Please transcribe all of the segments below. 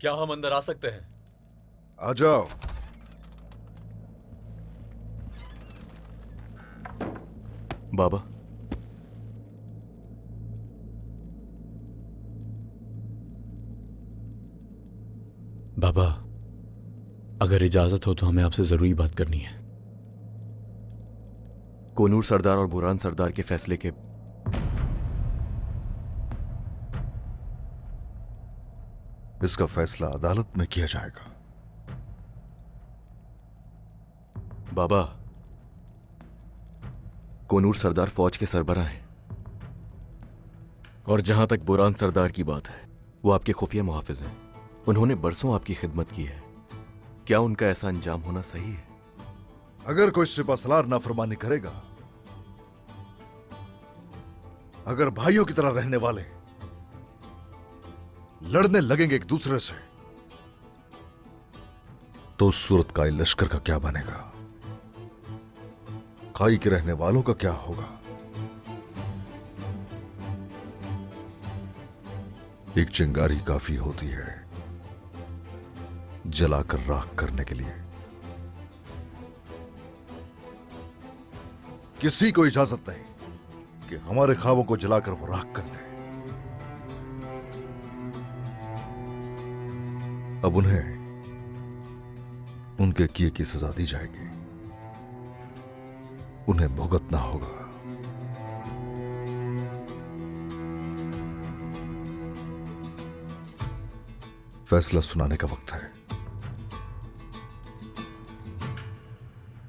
क्या हम अंदर आ सकते हैं? आ जाओ। बाबा, बाबा, अगर इजाजत हो तो हमें आपसे जरूरी बात करनी है। कोनूर सरदार और बुरान सरदार के फैसले के इसका फैसला अदालत में किया जाएगा। बाबा, कोनूर सरदार फौज के सरबराह हैं और जहां तक बुरान सरदार की बात है, वो आपके खुफिया मुहाफिज हैं। उन्होंने बरसों आपकी खिदमत की है। क्या उनका ऐसा अंजाम होना सही है? अगर कोई सिपहसालार नाफरमानी करेगा, अगर भाइयों की तरह रहने वाले लड़ने लगेंगे एक दूसरे से, तो उस सूरत काई लश्कर का क्या बनेगा? काई के रहने वालों का क्या होगा? एक चिंगारी काफी होती है जलाकर राख करने के लिए। किसी को इजाजत नहीं कि हमारे ख्वाबों को जलाकर वो राख कर दे। अब उन्हें उनके किए की सजा दी जाएगी, उन्हें भुगतना होगा। फैसला सुनाने का वक्त है।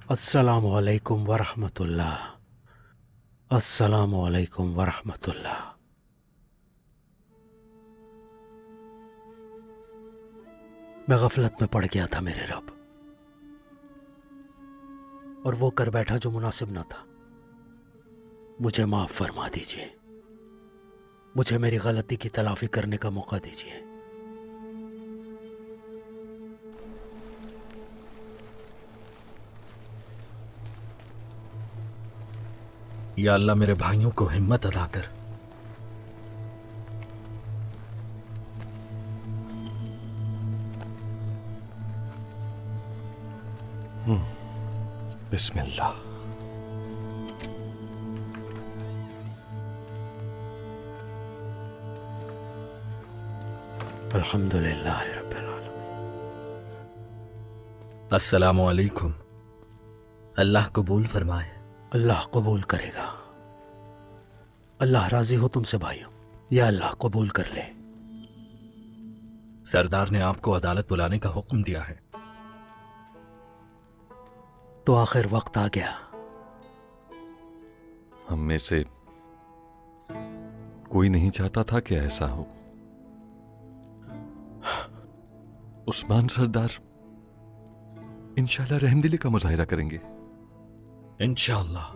अस्सलामु अलैकुम वरहमतुल्लाह। अस्सलामु अलैकुम वरहमतुल्लाह। मैं गफलत में पड़ गया था मेरे रब, और वो कर बैठा जो मुनासिब ना था। मुझे माफ फरमा दीजिए। मुझे मेरी गलती की तलाफी करने का मौका दीजिए। या अल्लाह, मेरे भाइयों को हिम्मत अदा कर। बिस्मिल्लाह। अल्हम्दुलिल्लाह रब्बिल आलमीन। अस्सलामु अलैकुम। अल्लाह कबूल फरमाए। अल्लाह कबूल करेगा। अल्लाह राजी हो तुमसे भाइयों। या अल्लाह कबूल कर ले। सरदार ने आपको अदालत बुलाने का हुक्म दिया है। तो आखिर वक्त आ गया। हम में से कोई नहीं चाहता था कि ऐसा हो। उस्मान सरदार इंशाल्लाह रहमदिली का मुजाहिरा करेंगे। इंशाअल्लाह।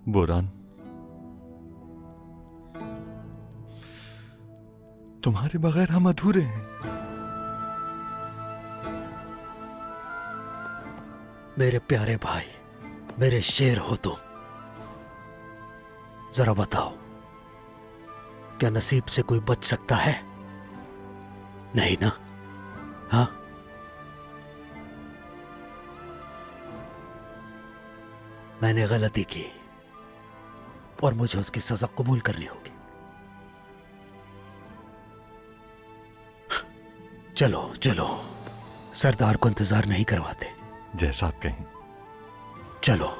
बुरान, तुम्हारे बगैर हम अधूरे हैं। मेरे प्यारे भाई, मेरे शेर हो तुम। जरा बताओ, क्या नसीब से कोई बच सकता है? नहीं ना? हाँ? मैंने गलती की और मुझे उसकी सजा कबूल करनी होगी। चलो चलो, सरदार को इंतजार नहीं करवाते। जैसा आप कहें। चलो।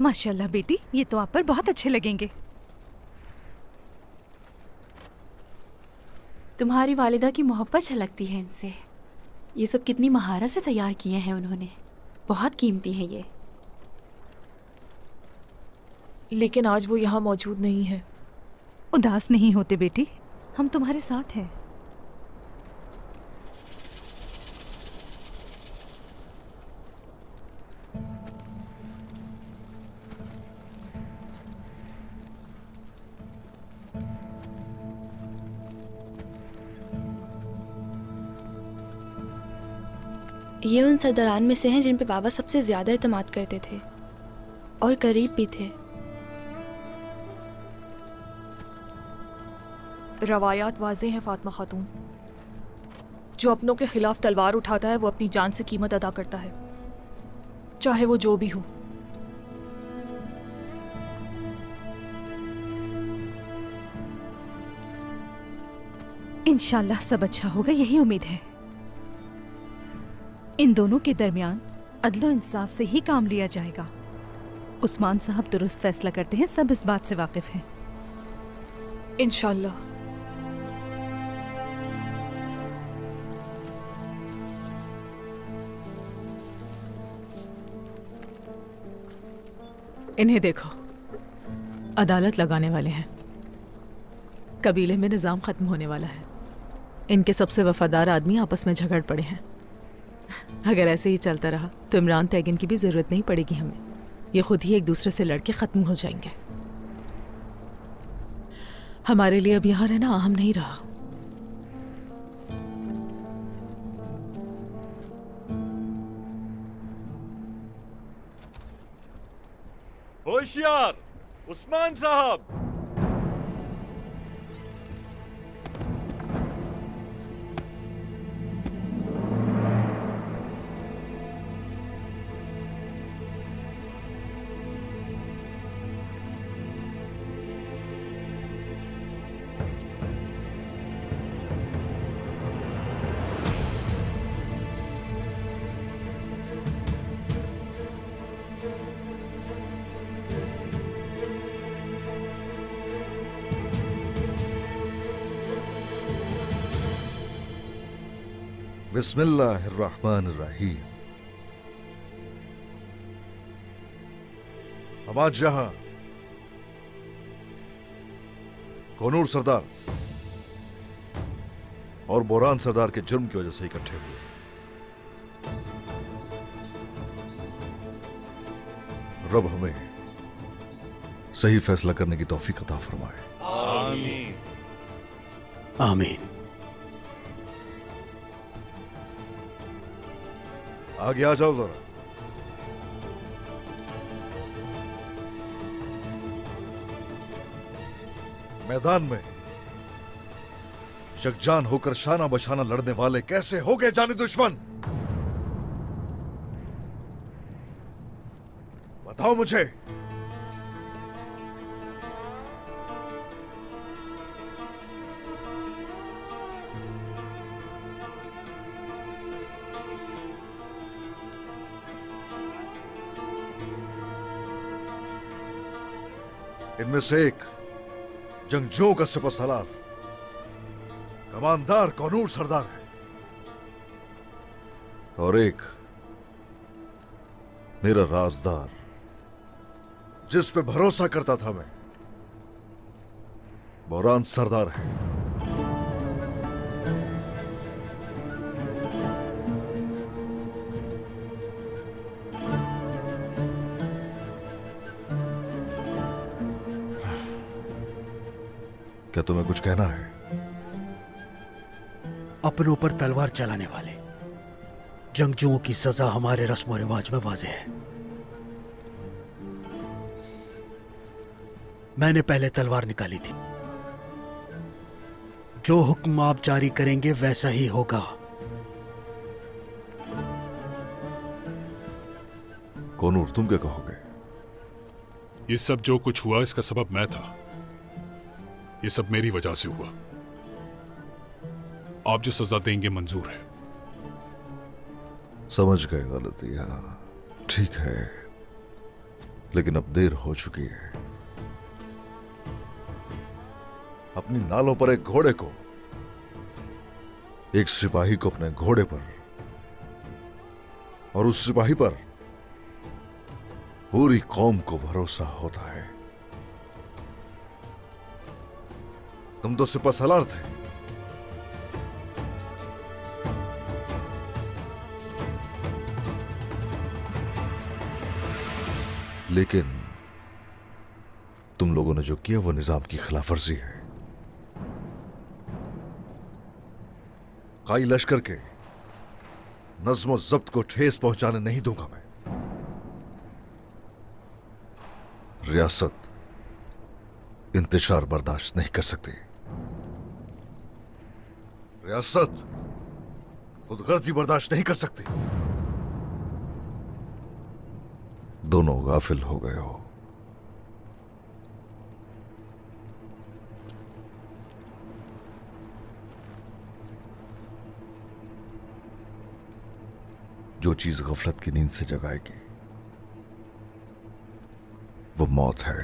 माशाल्लाह बेटी, ये तो आप पर बहुत अच्छे लगेंगे। तुम्हारी वालिदा की मोहब्बत झलकती है इनसे। ये सब कितनी महारत से तैयार किए हैं उन्होंने, बहुत कीमती है ये। लेकिन आज वो यहाँ मौजूद नहीं है। उदास नहीं होते बेटी, हम तुम्हारे साथ हैं। ये उन सरदारान में से हैं जिन पे बाबा सबसे ज़्यादा एतमाद करते थे और करीब भी थे। रवायात वाज़ेह हैं फातिमा खातून, जो अपनों के खिलाफ तलवार उठाता है वो अपनी जान से कीमत अदा करता है, चाहे वो जो भी हो। इंशाल्लाह सब अच्छा होगा, यही उम्मीद है। इन दोनों के दरमियान अदलो इंसाफ से ही काम लिया जाएगा। उस्मान साहब दुरुस्त फैसला करते हैं, सब इस बात से वाकिफ हैं। इंशाल्लाह। इन्हें देखो, अदालत लगाने वाले हैं। कबीले में निज़ाम ख़त्म होने वाला है। इनके सबसे वफादार आदमी आपस में झगड़ पड़े हैं। अगर ऐसे ही चलता रहा तो इमरान तैगिन की भी ज़रूरत नहीं पड़ेगी हमें। ये खुद ही एक दूसरे से लड़के ख़त्म हो जाएंगे। हमारे लिए अब यहाँ रहना अहम नहीं रहा। होशियार उस्मान साहब, बिस्मिल्लाहिर्रहमानिर्रहीम। हम आज यहां कोनूर सरदार और बोरान सरदार के जुर्म की वजह से इकट्ठे हुए। रब हमें सही फैसला करने की तौफीक अता फरमाए। आमीन। आमीन। आगे आ जाओ जरा। मैदान में यकजान होकर शाना बशाना लड़ने वाले कैसे हो गए जाने दुश्मन? बताओ मुझे। इनमें से एक जंगजुओं का सिपहसालार कमानदार कोनूर सरदार है और एक मेरा राजदार जिस पे भरोसा करता था मैं, बोरान सरदार है। क्या तुम्हें कुछ कहना है? अपनों पर तलवार चलाने वाले जंगजुओं की सजा हमारे रस्म और रिवाज में वाज़ेह है। मैंने पहले तलवार निकाली थी। जो हुक्म आप जारी करेंगे वैसा ही होगा। कोनूर, तुम क्या कहोगे? ये सब जो कुछ हुआ इसका सबब मैं था। ये सब मेरी वजह से हुआ। आप जो सजा देंगे मंजूर है। समझ गए गलती। हाँ ठीक है, लेकिन अब देर हो चुकी है। अपनी नालों पर एक घोड़े को, एक सिपाही को अपने घोड़े पर, और उस सिपाही पर पूरी कौम को भरोसा होता है। तुम तो सिपह सलार थे, लेकिन तुम लोगों ने जो किया वो निजाम की खिलाफ वर्जी है। काई लश्कर के नज्म और जब्त को ठेस पहुंचाने नहीं दूंगा मैं। रियासत इंतशार बर्दाश्त नहीं कर सकती। रियासत खुदगर्जी बर्दाश्त नहीं कर सकती। दोनों गाफिल हो गए हो। जो चीज गफलत की नींद से जगाएगी वो मौत है।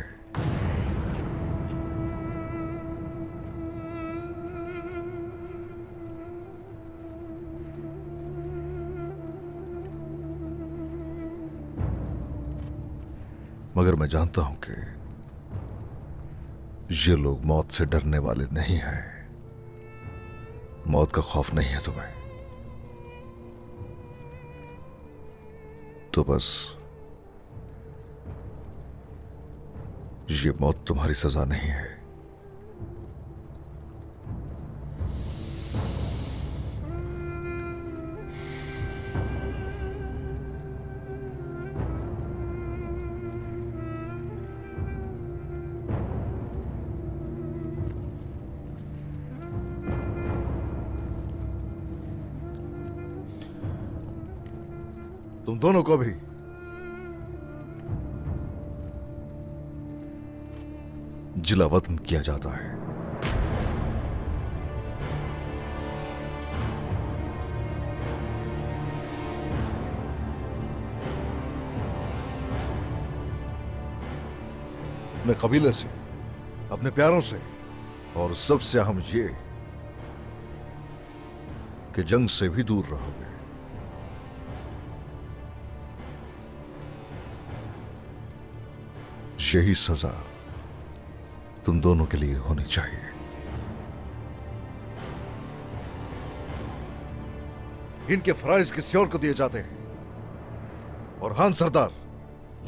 मगर मैं जानता हूं कि ये लोग मौत से डरने वाले नहीं हैं। मौत का खौफ नहीं है तुम्हें, तो बस ये मौत तुम्हारी सजा नहीं है। तुम दोनों को भी जिला वतन किया जाता है। अपने कबीले से, अपने प्यारों से, और सबसे अहम ये कि जंग से भी दूर रहोगे। यही सजा तुम दोनों के लिए होनी चाहिए। इनके फराइज किसी और को दिए जाते हैं, और हान सरदार,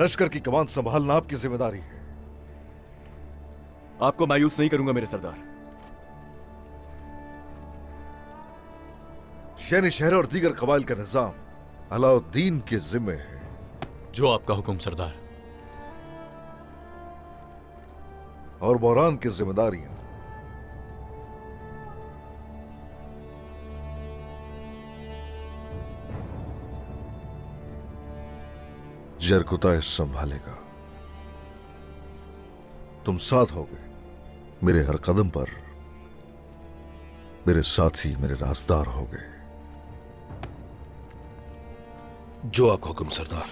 लश्कर की कमान संभालना आपकी जिम्मेदारी है। आपको मायूस नहीं करूंगा मेरे सरदार। शहरी शहर और दीगर कबाइल का निजाम अलाउद्दीन के जिम्मे है। जो आपका हुक्म सरदार। और बहरान की जिम्मेदारियां जरकुता संभालेगा। तुम साथ होगे मेरे हर कदम पर, मेरे साथी, मेरे राजदार होगे। जो आपका हुक्म सरदार।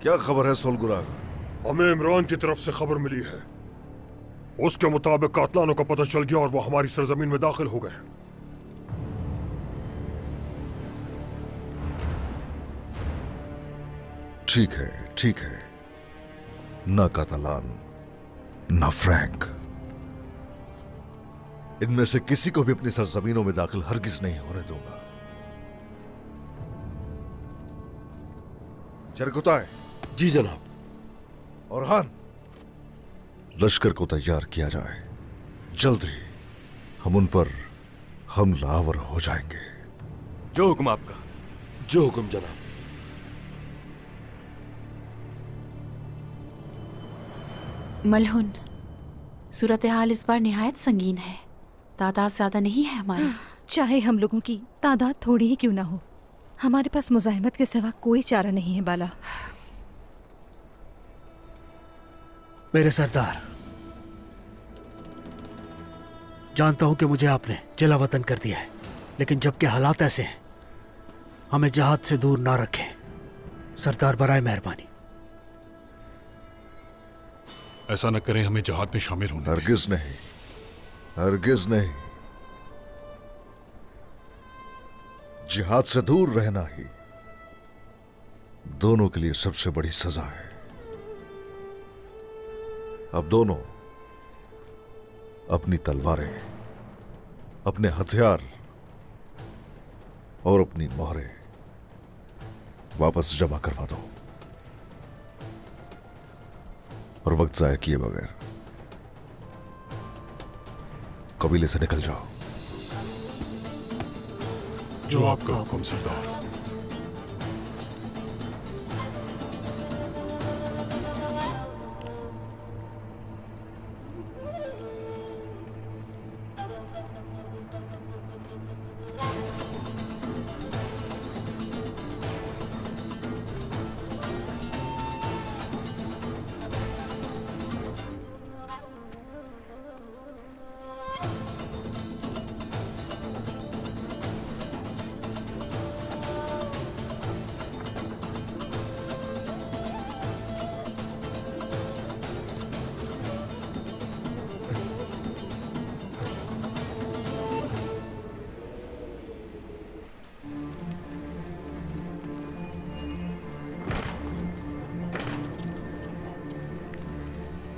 क्या खबर है सोलगुराग? हमें इमरान की तरफ से खबर मिली है। उसके मुताबिक कातलानों का पता चल गया और वो हमारी सरजमीन में दाखिल हो गए। ठीक है, ठीक है। ना कातलान, ना फ्रैंक, इनमें से किसी को भी अपनी सरजमीनों में दाखिल हरगिज नहीं होने दूंगा। जरकुताए। जी जनाब। और हान, लश्कर को तैयार किया जाए। जल्द ही हम उन पर हमलावर हो जाएंगे। जो हुक्म आपका। जो हुक्म जनाब। मलहुन, सूरत हाल इस बार निहायत संगीन है। तादाद ज्यादा नहीं है हमारी। चाहे हम लोगों की तादाद थोड़ी ही क्यों ना हो, हमारे पास मुजाहिमत के सिवा कोई चारा नहीं है बाला। मेरे सरदार, जानता हूं कि मुझे आपने जिला वतन कर दिया है, लेकिन जबकि हालात ऐसे हैं, हमें जहाद से दूर ना रखें। सरदार बराए मेहरबानी। ऐसा न करें, हमें जहाद में शामिल होने दें। हरगिज नहीं, हरगिज नहीं। जिहाद से दूर रहना ही दोनों के लिए सबसे बड़ी सजा है। अब दोनों अपनी तलवारें, अपने हथियार और अपनी मोहरें वापस जमा करवा दो और वक्त जाया किए बगैर कबीले से निकल जाओ। जो आपका हुक्म सरदार।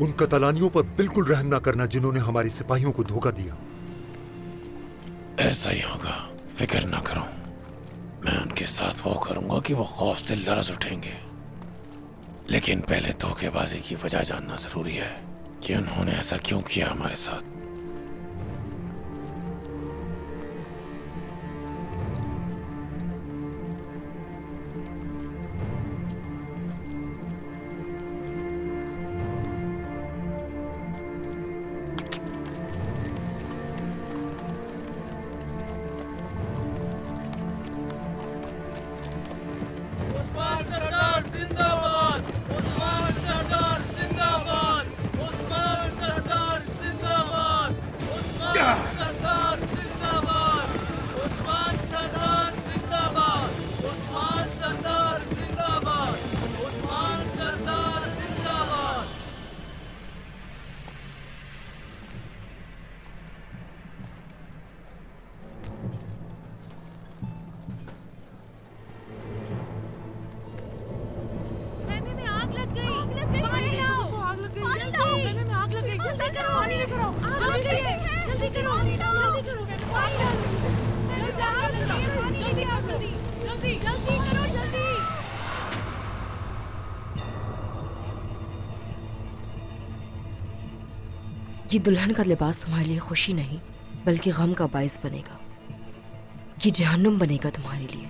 उन कतलानियों पर बिल्कुल रहम ना करना जिन्होंने हमारी सिपाहियों को धोखा दिया। ऐसा ही होगा, फिक्र ना करो। मैं उनके साथ वो करूंगा कि वो खौफ से लरज उठेंगे। लेकिन पहले धोखेबाजी की वजह जानना जरूरी है कि उन्होंने ऐसा क्यों किया हमारे साथ। ये दुल्हन का लिबास तुम्हारे लिए खुशी नहीं बल्कि गम का बायस बनेगा। ये जहन्नुम बनेगा तुम्हारे लिए।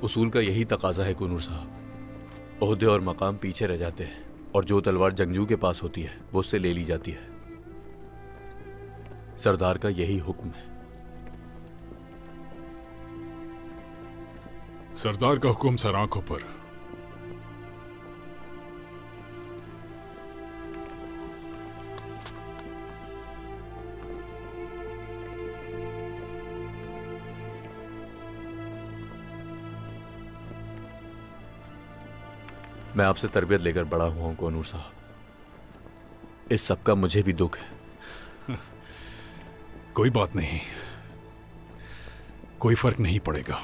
उसूल का यही तकाजा है कुनूर साहब। ओहदे और मकाम पीछे रह जाते हैं और जो तलवार जंगजू के पास होती है वो उससे ले ली जाती है। सरदार का यही हुक्म है। सरदार का हुक्म सर आंखों पर। मैं आपसे तरबियत लेकर बड़ा हुआ हूं कोनूर साहब। इस सब का मुझे भी दुख है। कोई बात नहीं, कोई फर्क नहीं पड़ेगा।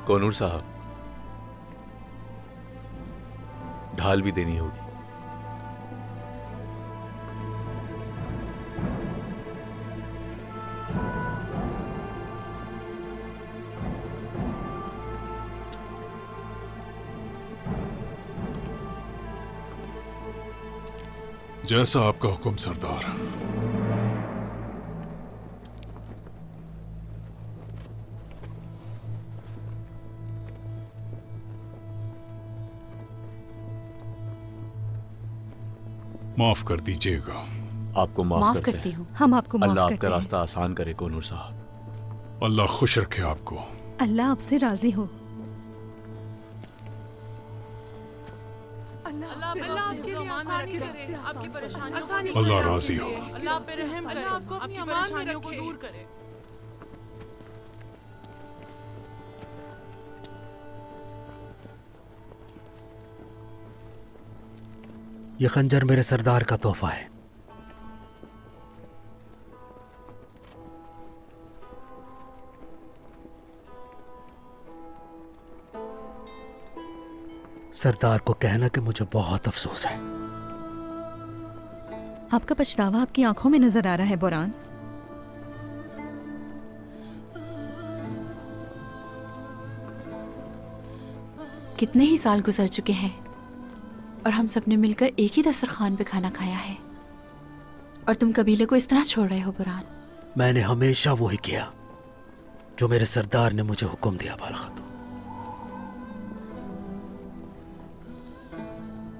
कोनूर साहब, ढाल भी देनी होगी। जैसा आपका हुक्म सरदार। माफ कर दीजिएगा। आपको माफ करते हैं। हम आपको माफ अल्लाह करते आपका हैं। रास्ता आसान करे कोनूर साहब। अल्लाह खुश रखे आपको। अल्लाह आपसे राजी हो। अल्लाह राजी हो। ये खंजर मेरे सरदार का तोहफा है। सरदार को कहना कि मुझे बहुत अफसोस है। आपका पछतावा आपकी आंखों में नजर आ रहा है बुरहान। कितने ही साल गुजर चुके हैं और हम सब ने मिलकर एक ही दस्तरखान पे खाना खाया है, और तुम कबीले को इस तरह छोड़ रहे हो बुरहान। मैंने हमेशा वही किया जो मेरे सरदार ने मुझे हुक्म दिया। बालखातून,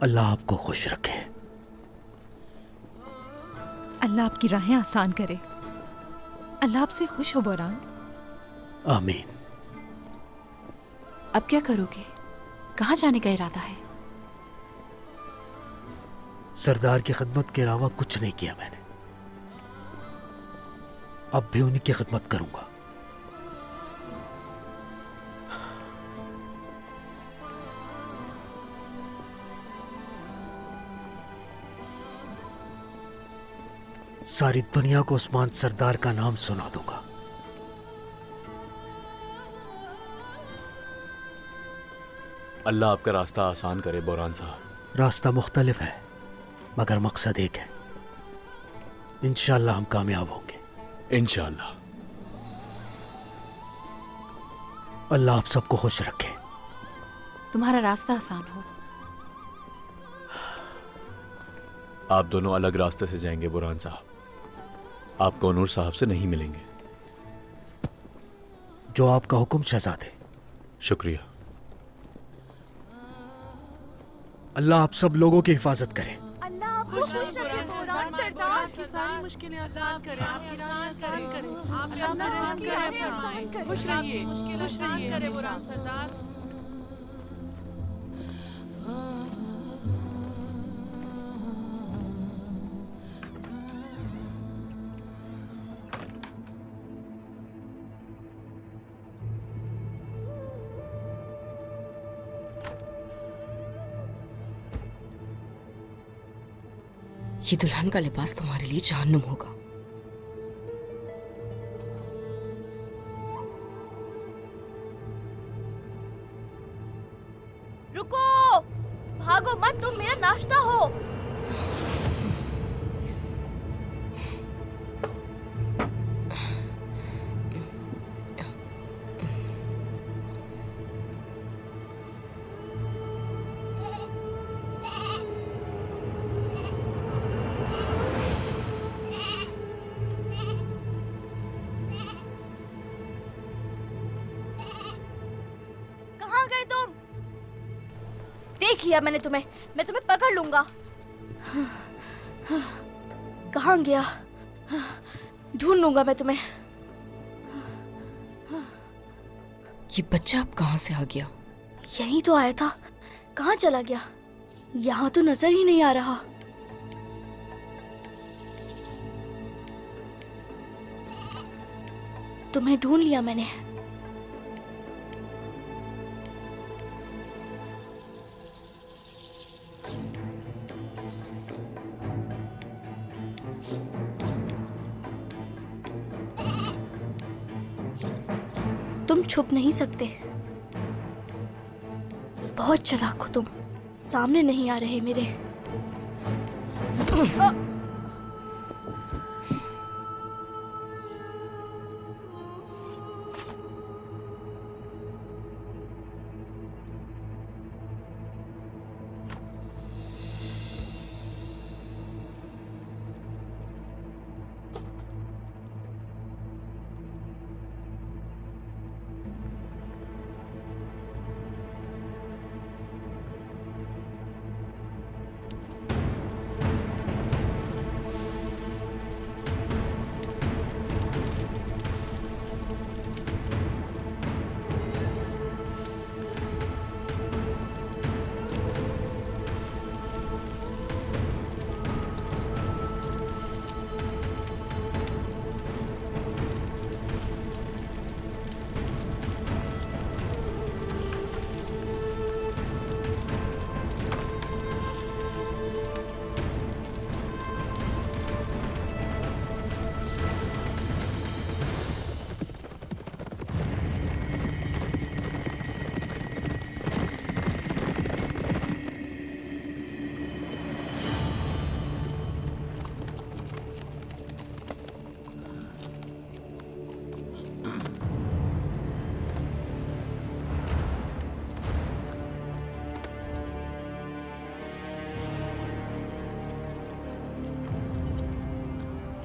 अल्लाह आपको खुश रखे। अल्लाह आपकी राहें आसान करे। अल्लाह आपसे खुश हो बुरहान। आमीन। अब क्या करोगे? कहाँ जाने का इरादा है? सरदार की खिदमत के अलावा कुछ नहीं किया मैंने। अब भी उन्हीं की खिदमत करूंगा। सारी दुनिया को उस्मान सरदार का नाम सुना दूंगा। अल्लाह आपका रास्ता आसान करे बुरहान साहब। रास्ता मुख्तलिफ है मगर मकसद एक है। इंशाअल्लाह हम कामयाब होंगे। इंशाअल्लाह। अल्लाह आप सबको खुश रखे। तुम्हारा रास्ता आसान हो। आप दोनों अलग रास्ते से जाएंगे बुरहान साहब। आप कोनूर साहब से नहीं मिलेंगे। जो आपका हुक्म शहजादे। शुक्रिया। अल्लाह आप सब लोगों की हिफाजत करे। अल्लाह आपको खुश रखे बुरहान सरदार। की सारी मुश्किलें आसान करें, आपकी राहें आसान करें, आपकी राहें आसान करें। खुश रहिए, मुश्किलें आसान करें बुरहान सरदार। ये दुल्हन का लिबास तुम्हारे लिए जहन्नुम होगा। रुको, भागो मत, तुम मेरा नाश्ता हो। कहाँ गए तुम? देख लिया मैंने तुम्हें, मैं तुम्हें पकड़ लूंगा। कहाँ गया? ढूंढ लूंगा मैं तुम्हें। ये बच्चा अब कहाँ से आ गया? यहीं तो आया था, कहाँ चला गया? यहाँ तो नजर ही नहीं आ रहा। तुम्हें ढूंढ लिया मैंने। तुम छुप नहीं सकते। बहुत चालाक हो तुम। सामने नहीं आ रहे मेरे।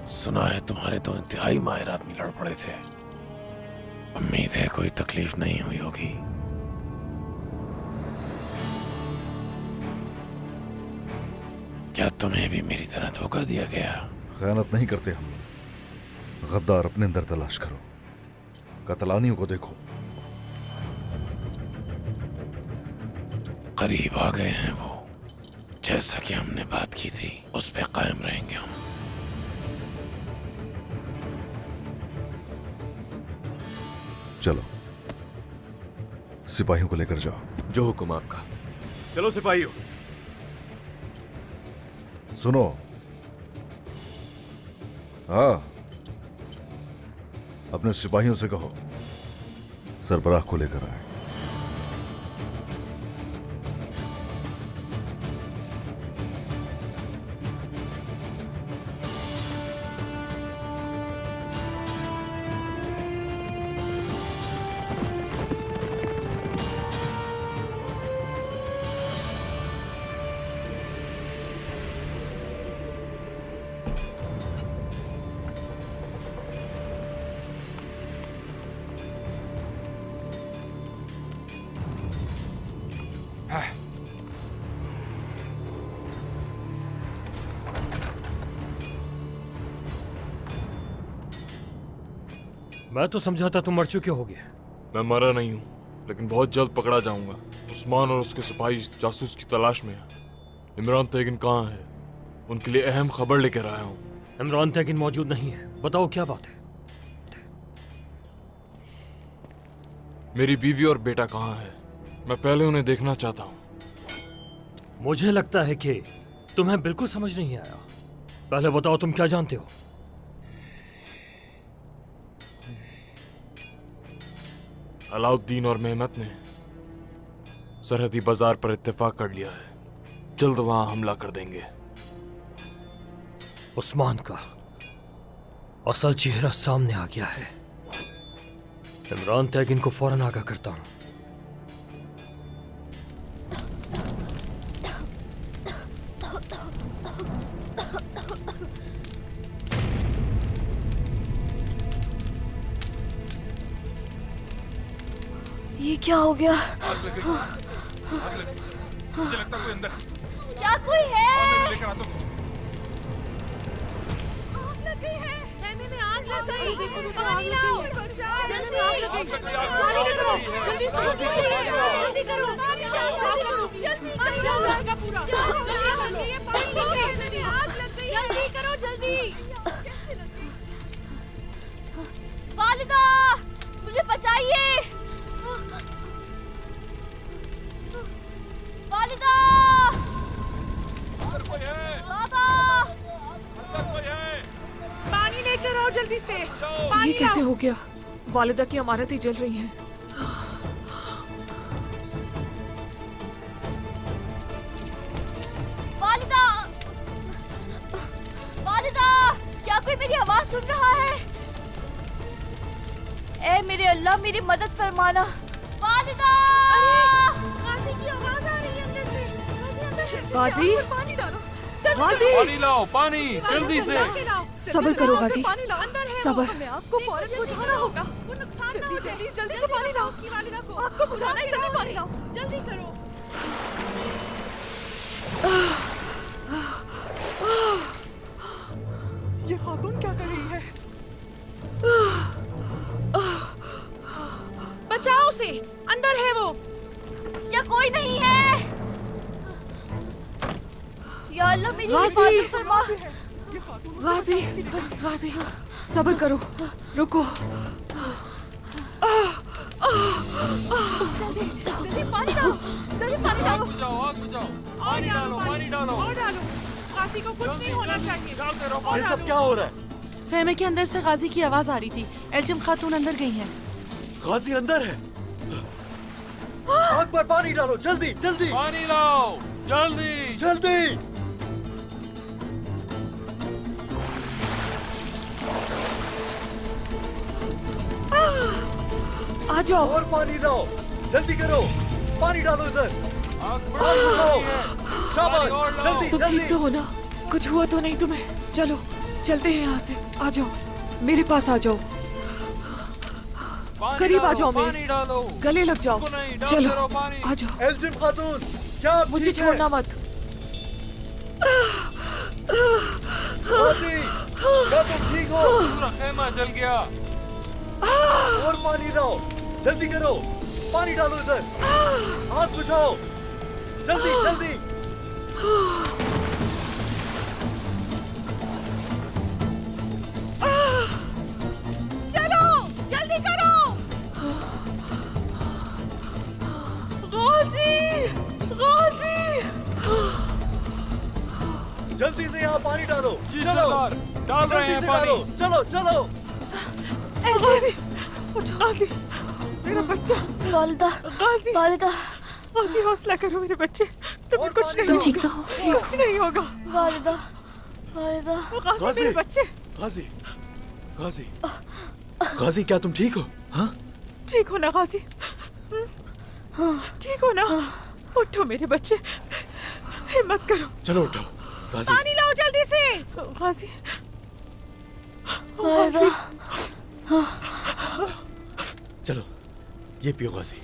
सुना है तुम्हारे दो इंतहाई माहिर आदमी लड़ पड़े थे। उम्मीद है कोई तकलीफ नहीं हुई होगी। क्या तुम्हें भी मेरी तरह धोखा दिया गया? खयानत नहीं करते हम लोग। गद्दार अपने अंदर तलाश करो, कतलानियों को देखो। करीब आ गए हैं वो। जैसा कि हमने बात की थी उस पे कायम रहेंगे हम। चलो सिपाहियों को लेकर जाओ। जो हुक्म आपका। चलो सिपाहियों। सुनो, हाँ, अपने सिपाहियों से कहो सरबराह को लेकर आए। मैं तो समझा था तुम मर चुके होगे। मैं मरा नहीं हूँ, लेकिन बहुत जल्द पकड़ा जाऊंगा। उस्मान और उसके सिपाही जासूस की तलाश में हैं। इमरान तैगिन कहाँ है? उनके लिए अहम खबर लेकर आया हूँ। इमरान तैगिन मौजूद नहीं है। बताओ क्या बात है? मेरी बीवी और बेटा कहाँ है? मैं पहले उन्हें देखना चाहता हूँ। मुझे लगता है कि तुम्हें बिल्कुल समझ नहीं आया। पहले बताओ तुम क्या जानते हो? अलाउद्दीन और मेहमत ने सरहदी बाजार पर इत्तेफाक कर लिया है। जल्द वहां हमला कर देंगे। उस्मान का असल चेहरा सामने आ गया है। इमरान तैगिन को फौरन आगाह करता हूं। ये क्या हो गया? मुझे लगता कोई अंदर। क्या कोई है? लेकर आता हूं किसी को। आग लग गई है। आग लग गई। पानी लाओ। जल्दी। गई पानी लेकर आओ जल्दी से जल्दी करो जल्दी पानी आ जाएगा पूरा जल्दी ये पानी लेके आग लग गई जल्दी करो जल्दी वालिदा मुझे बचाइए वालिदा बाबा पानी लेकर आओ जल्दी से ये कैसे हो गया? वालिदा की अमानतें जल रही हैं। वालिदा वालिदा क्या कोई मेरी आवाज सुन रहा है? ए मेरे अल्लाह मेरी मदद फरमाना। वालिदा गाजी की आवाज आ रही है अंदर से गाजी पानी डालो गाजी पानी लाओ पानी जल्दी से। सब्र करो गाजी सब्र। हमें आपको फौरन बुझाना होगा वो नुकसान जल्दी जल्दी से पानी लाओ उसकी वालिदा को आपको बुझाना है जल्दी पानी लाओ जल्दी करो ये खातून क्या कर रही है? बचाओ उसे अंदर है वो क्या कोई नहीं है? या अल्लाह मेरी गाजी हिफाजत फरमा। गाजी गाजी सब्र करो रुको। जल्दी जल्दी पानी डालो जल्दी पानी डालो आग बुझाओ पानी डालो पानी डालो और डालो गाजी को कुछ नहीं होना चाहिए। ये सब क्या हो रहा है? खेमे के अंदर से गाजी की आवाज आ रही थी। एल्जिम खातून अंदर गई हैं। गाजी अंदर है। आग पर पानी डालो जल्दी जल्दी पानी लाओ जल्दी जल्दी। आ जाओ और पानी लाओ जल्दी करो पानी डालो इधर आग आग बुझाओ शाबाश जल्दी तुम जल्दी ठीक तो हो ना? कुछ हुआ तो नहीं तुम्हें? चलो चलते हैं यहाँ से। आ जाओ मेरे पास आ जाओ करीब आ जाओ पानी मेरे डालो गले लग जाओ। नहीं, डालते चलो रहो पानी। आ जाओ एल्जिम खातून क्या आप मुझे ठीक है? छोड़ना मत। गाजी क्या तुम ठीक हो? पूरा खेमा जल गया। और पानी लाओ जल्दी करो पानी डालो इधर आग बुझाओ जल्दी जल्दी। चलो जल्दी करो गाजी गाजी जल्दी से यहाँ पानी डालो जी चलो सरदार डाल रहे जल्दी हैं से पानी। डालो चलो चलो। गाजी उठ गाजी मेरा बच्चा वालिदा गाजी वालिदा गाजी हौसला करो मेरे बच्चे तुम्हें कुछ नहीं तुम होगा। ठीक तो हो? कुछ नहीं होगा वालिदा वालिदा गाजी मेरे बच्चे गाजी गाजी गाजी क्या तुम ठीक हो? हाँ ठीक हो ना गाजी? ठीक हो ना? उठो मेरे बच्चे हिम्मत करो। चलो उठो गाजी पानी लाओ जल्दी से गाजी वालिदा चलो ये पियो गाजी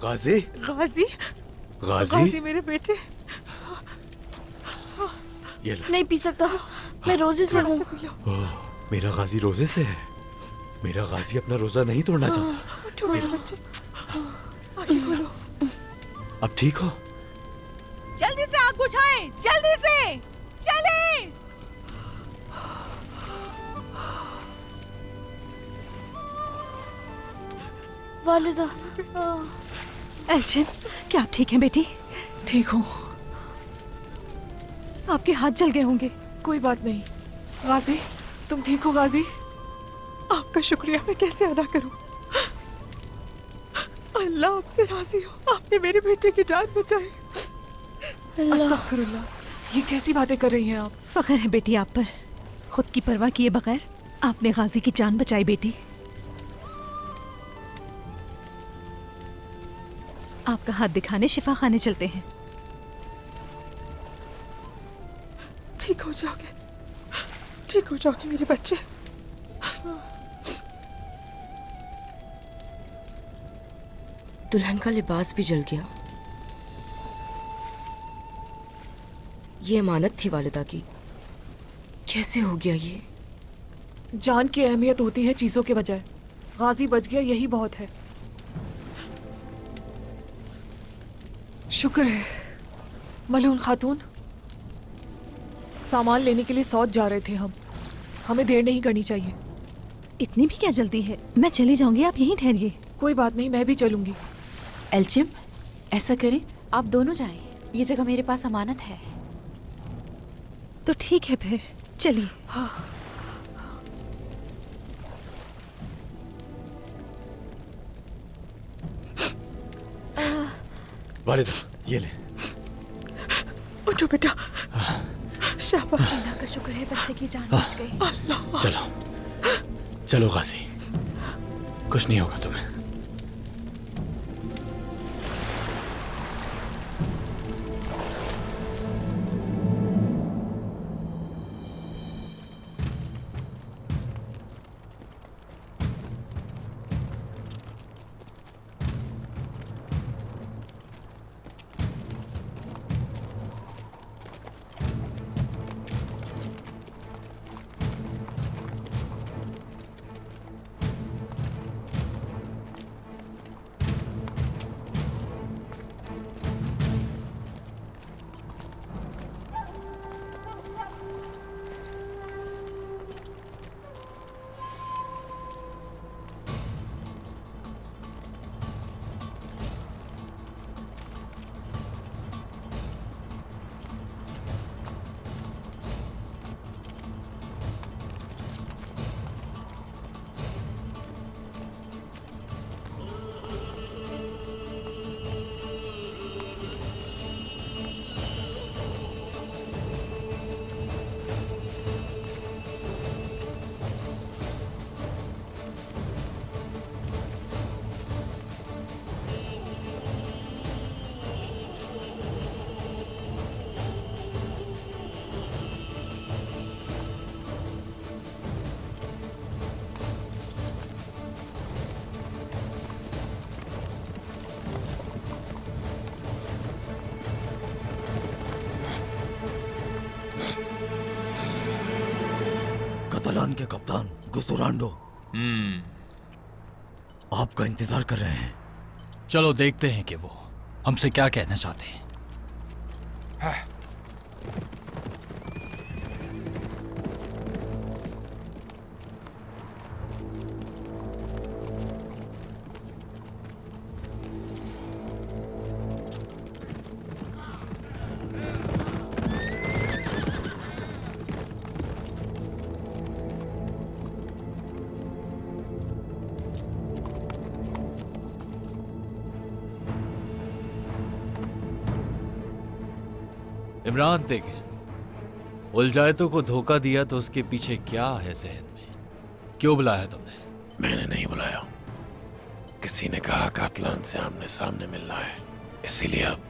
गाजी गाजी गाजी गाजी मेरे बेटे ये लो। नहीं पी सकता मैं रोजे से हूँ। ओह, मेरा गाजी रोजे से है। मेरा गाजी अपना रोजा नहीं तोड़ना चाहता। उठो मेरे बच्चे आंखें खोलो। अब ठीक हो? जल्दी से आग बुझाएं जल्दी से चले। वालिदा एल्जिम क्या आप ठीक हैं बेटी? ठीक हूँ। आपके हाथ जल गए होंगे। कोई बात नहीं। गाजी तुम ठीक हो? गाजी आपका शुक्रिया मैं कैसे अदा करूं? अल्लाह आपसे राजी हो आपने मेरे बेटे की जान बचाई। अस्तगफिरुल्लाह ये कैसी बातें कर रही हैं आप? फख्र है बेटी आप पर। खुद की परवाह किए बगैर आपने गाजी की जान बचाई बेटी। आपका हाथ दिखाने शिफा खाने चलते हैं। ठीक हो जाओगे ठीक हो जाओगे मेरे बच्चे। दुल्हन का लिबास भी जल गया। ये अमानत थी वालिदा की। कैसे हो गया ये? जान की अहमियत होती है चीजों के बजाय। गाजी बच गया, यही बहुत है। शुक्र है। मलून खातून, सामान लेने के लिए सौद जा रहे थे हम, हमें देर नहीं करनी चाहिए। इतनी भी क्या जल्दी है? मैं चली जाऊंगी, आप यहीं ठहरिए। कोई बात नहीं, मैं भी चलूंगी। एल्चिम, ऐसा करें, आप दोनों जाएं। ये जगह मेरे पास अमानत है। तो ठीक है फिर चलिए। वालिद, ये ले। उठो बेटा। शाबाश। अल्लाह का शुक्र है बच्चे की जान बच गई। चलो चलो गाजी, कुछ नहीं होगा तुम्हें। कतालान के कप्तान गुसुरांडो आपका इंतजार कर रहे हैं। चलो देखते हैं कि वो हमसे क्या कहना चाहते हैं। इमरान तेगिन, उलझायतों को धोखा दिया तो उसके पीछे क्या है जहन में? क्यों बुलाया तुमने? मैंने नहीं बुलाया, किसी ने कहा कातलान से आमने सामने मिलना है, इसीलिए अब।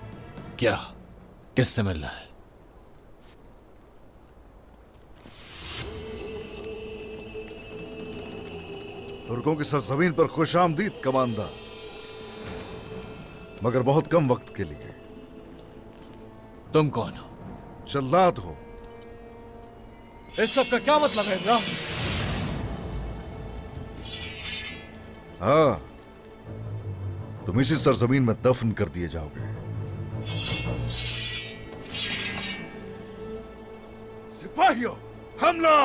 क्या? किससे मिलना है? तुर्कों की सरजमीन पर खुशामदीद कमांडर, मगर बहुत कम वक्त के लिए। तुम कौन हो? जल्लाद हो। इस सब का क्या मतलब है इमरान? हाँ, तुम इसी सरजमीन में दफन कर दिए जाओगे। सिपाहियों, हमला!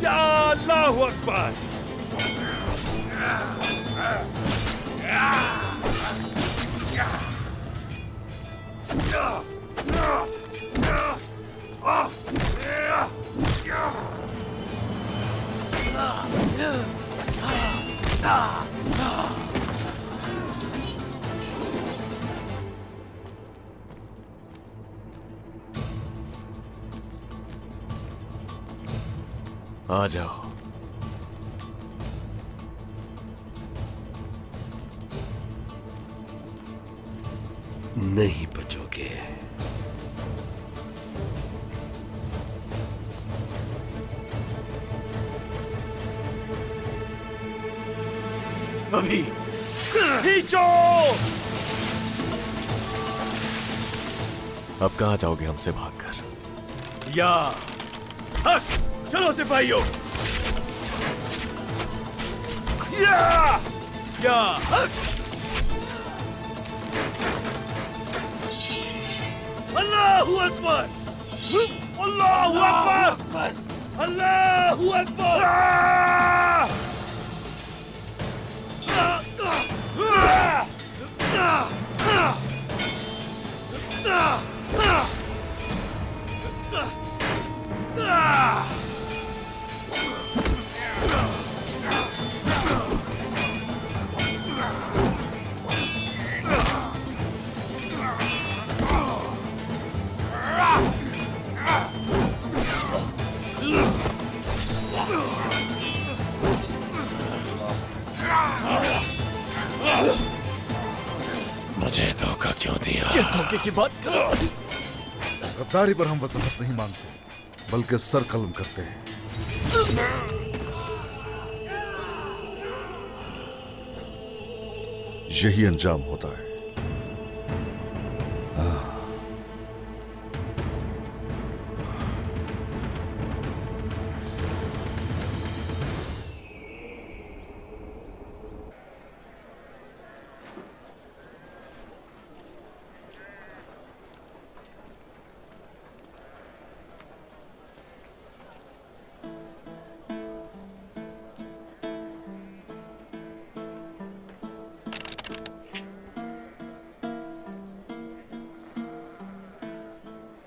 या अल्लाहु अकबर! आ जाओ। नहीं बचोगे। अभी खींचो। अब कहाँ जाओगे हमसे भागकर? या हक, चलो सिपाहियों। या हक। अल्लाहू अकबर, अल्लाहू अकबर, अल्लाहू अकबर। मुझे धोखा क्यों दिया? किस धोखे की बात कर रहे हो? गद्दारी पर हम वजाहत नहीं मांगते, बल्कि सर कलम करते हैं। यही अंजाम होता है।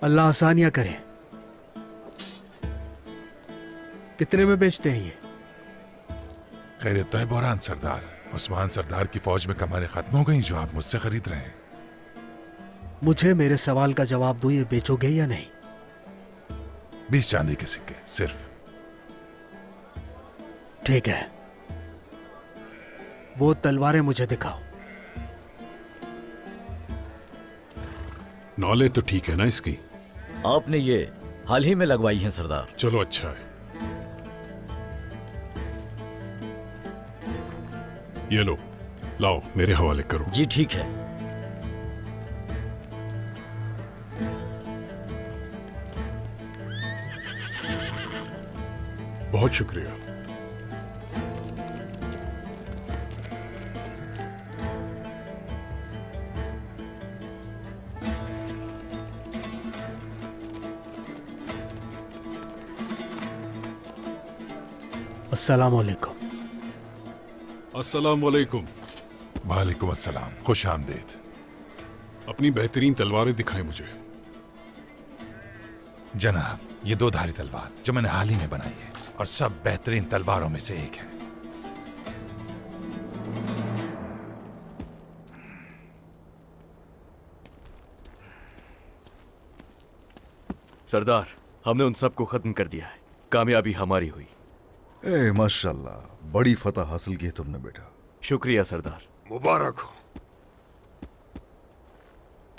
अल्लाह आसानियां करे। कितने में बेचते हैं ये? खैरियत तो है बोरान सरदार। उस्मान सरदार की फौज में कमाने खत्म हो गई जो आप मुझसे खरीद रहे हैं। मुझे मेरे सवाल का जवाब दो, ये बेचोगे या नहीं? 20 चांदी के सिक्के सिर्फ। ठीक है, वो तलवारें मुझे दिखाओ। नॉलेज तो ठीक है ना इसकी? आपने ये हाल ही में लगवाई है सरदार। चलो अच्छा है। ये लो, लाओ मेरे हवाले करो। जी ठीक है। बहुत शुक्रिया। अस्सलाम वालेकुम। अस्सलाम वालेकुम। वालेकुम अस्सलाम, खुश आमदीद। अपनी बेहतरीन तलवारें दिखाएं मुझे। जनाब, ये 2 धारी तलवार जो मैंने हाल ही में बनाई है और सब बेहतरीन तलवारों में से एक है। सरदार, हमने उन सबको खत्म कर दिया है। कामयाबी हमारी हुई। ए माशाल्लाह, बड़ी फतह हासिल की है तुमने बेटा। शुक्रिया सरदार। मुबारक हो।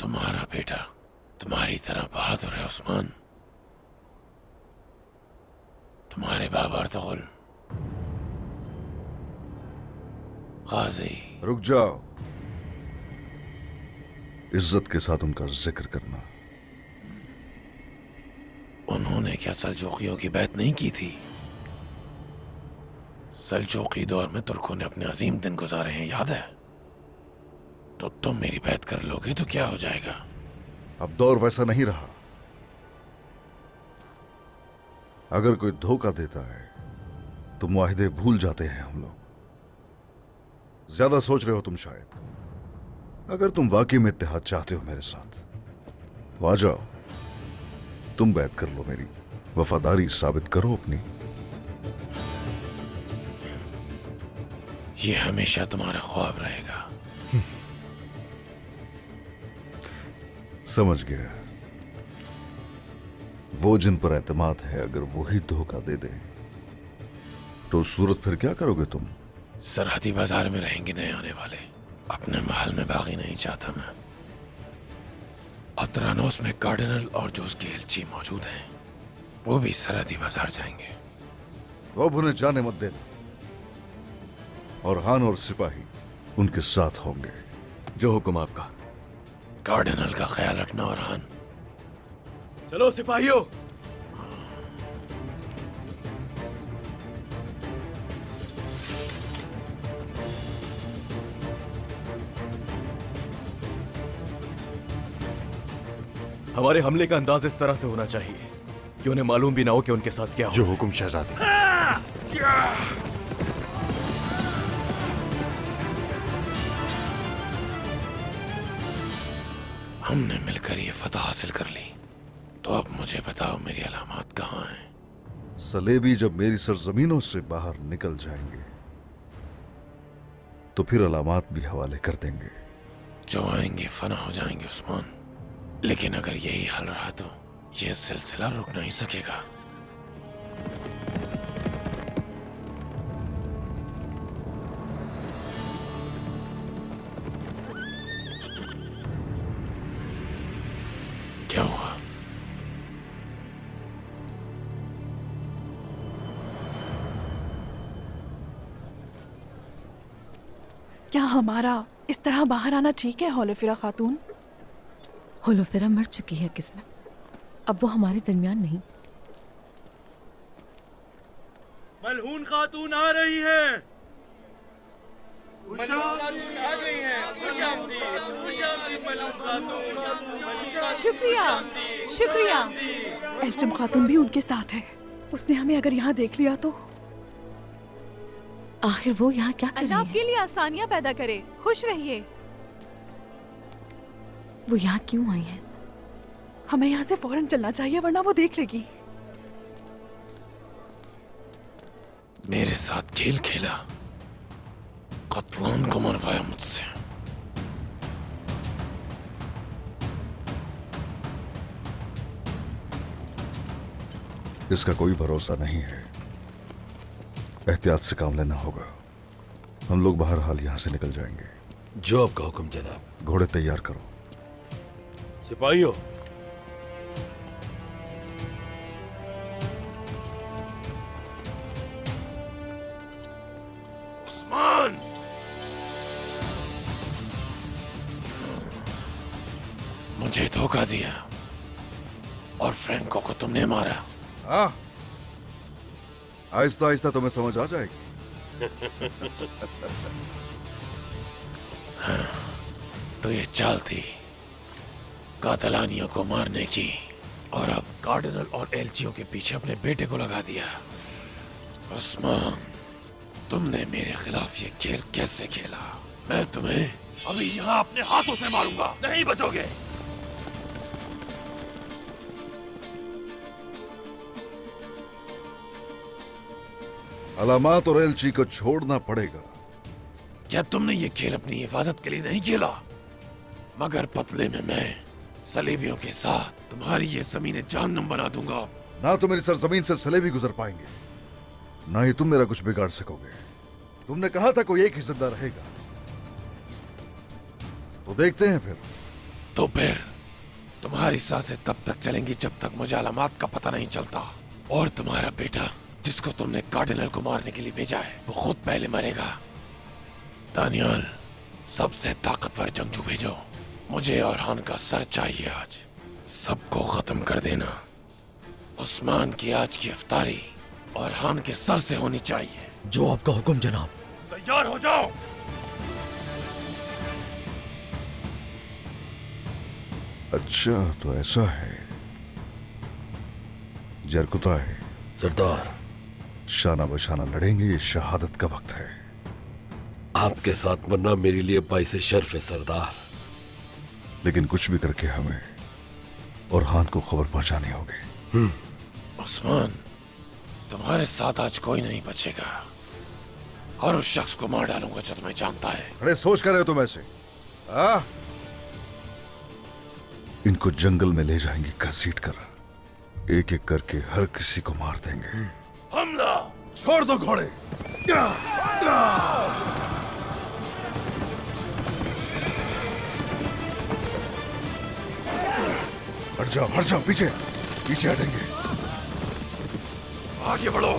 तुम्हारा बेटा तुम्हारी तरह बहादुर है उस्मान। तुम्हारे बाबा अर्तुगरुल गाजी। रुक जाओ, इज्जत के साथ उनका जिक्र करना। उन्होंने क्या सल्जूकियों की बैत नहीं की थी? सल्जूकी दौर में तुर्कों ने अपने अजीम दिन गुजारे हैं, याद है? तो तुम मेरी बैत कर लोगे तो क्या हो जाएगा? अब दौर वैसा नहीं रहा। अगर कोई धोखा देता है तो मुआहिदे भूल जाते हैं हम लोग। ज्यादा सोच रहे हो तुम शायद। अगर तुम वाकई में इत्तेहाद चाहते हो मेरे साथ तो आ जाओ, तुम बैत कर लो, मेरी वफादारी साबित करो अपनी। ये हमेशा तुम्हारा ख्वाब रहेगा। समझ गया। वो जिन पर एतमाद है, अगर वही धोखा दे दे तो सूरत फिर क्या करोगे तुम? सरहदी बाजार में रहेंगे नए आने वाले। अपने महल में बागी नहीं चाहता मैं। अतरानोस में कार्डिनल और जो उसके एलची मौजूद हैं, वो भी सरहदी बाजार जाएंगे। वो उन्हें जाने मत देना। और हान और सिपाही उनके साथ होंगे। जो हुक्म आपका। कार्डिनल का ख्याल रखना और हान। चलो सिपाहियों। हमारे हमले का अंदाज इस तरह से होना चाहिए कि उन्हें मालूम भी ना हो कि उनके साथ क्या हो। जो हुक्म शहजादी। हमने मिलकर ये फतह हासिल कर ली, तो अब मुझे बताओ मेरी अलामात कहाँ हैं? सलेबी जब मेरी सरजमीनों से बाहर निकल जाएंगे तो फिर अलामात भी हवाले कर देंगे। जो आएंगे फना हो जाएंगे उस्मान, लेकिन अगर यही हाल रहा तो ये सिलसिला रुक नहीं सकेगा। क्या हुआ? क्या हमारा इस तरह बाहर आना ठीक है होलोफिरा खातून? होलोफिरा मर चुकी है किस्मत, अब वो हमारे दरमियान नहीं। मलहून खातून आ रही हैं। शुक्रिया शुक्रिया। एल्चम खातून भी उनके साथ है। उसने हमें अगर यहाँ देख लिया तो। आखिर वो यहाँ क्या कर रही है? आपके लिए आसानियाँ पैदा करे। खुश रहिए। वो यहाँ क्यों आई है? हमें यहाँ से फौरन चलना चाहिए वरना वो देख लेगी। मेरे साथ खेल खेला, कत्लान को मरवाया मुझसे। इसका कोई भरोसा नहीं है। एहतियात से काम लेना होगा। हम लोग बाहर हाल यहां से निकल जाएंगे। जो आपका हुक्म जनाब। घोड़े तैयार करो। सिपाहियों, उस्मान, मुझे धोखा दिया और फ्रैंको को तुमने मारा। हाँ, आहिस्ता आहिस्ता तुम्हें समझ आ जाएगी। हाँ, तो ये चाल थी कातलानियों को मारने की, और अब कार्डिनल और एलचियो के पीछे अपने बेटे को लगा दिया। उस्मान, तुमने मेरे खिलाफ ये खेल कैसे खेला? मैं तुम्हें अभी यहाँ अपने हाथों से मारूंगा, नहीं बचोगे। अलामात और एलची को छोड़ना पड़ेगा। क्या तुमने ये खेल अपनी हिफाजत के लिए नहीं खेला? मगर बदले में मैं सलेबियों के साथ तुम्हारी ये जमीन जहन्नम बना दूंगा। ना तो मेरी सरजमीन से सलेबी गुजर पाएंगे, ना ही तुम मेरा कुछ बिगाड़ सकोगे। तुमने कहा था कोई एक ही जिंदा रहेगा, तो देखते हैं फिर। तो फिर तुम्हारी सांसें तब तक चलेंगी जब तक मुझे अलामात का पता नहीं चलता। और तुम्हारा बेटा जिसको तुमने कार्डिनल को मारने के लिए भेजा है, वो खुद पहले मरेगा। दानियाल, सबसे ताकतवर जंगजू भेजो। मुझे और हान का सर चाहिए आज। सबको खत्म कर देना। उस्मान की आज की इफ्तारी और हान के सर से होनी चाहिए। जो आपका हुक्म जनाब। तैयार हो जाओ। अच्छा, तो ऐसा है। जरकुता है सरदार। शाना बशाना लड़ेंगे, ये शहादत का वक्त है। आपके साथ मरना मेरे लिए बाइसे शर्फ है सरदार। लेकिन कुछ भी करके हमें और हान को खबर पहुंचानी होगी। उस्मान, तुम्हारे साथ आज कोई नहीं बचेगा, और उस शख्स को मार डालूंगा जो तुम्हें जानता है। अरे सोच कर रहे हो तुम ऐसे? इनको जंगल में ले जाएंगे घसीट कर, एक एक करके हर किसी को मार देंगे। हमला! छोड़ दो घोड़े। हट जाओ, पीछे पीछे हटेंगे। आगे बढ़ो।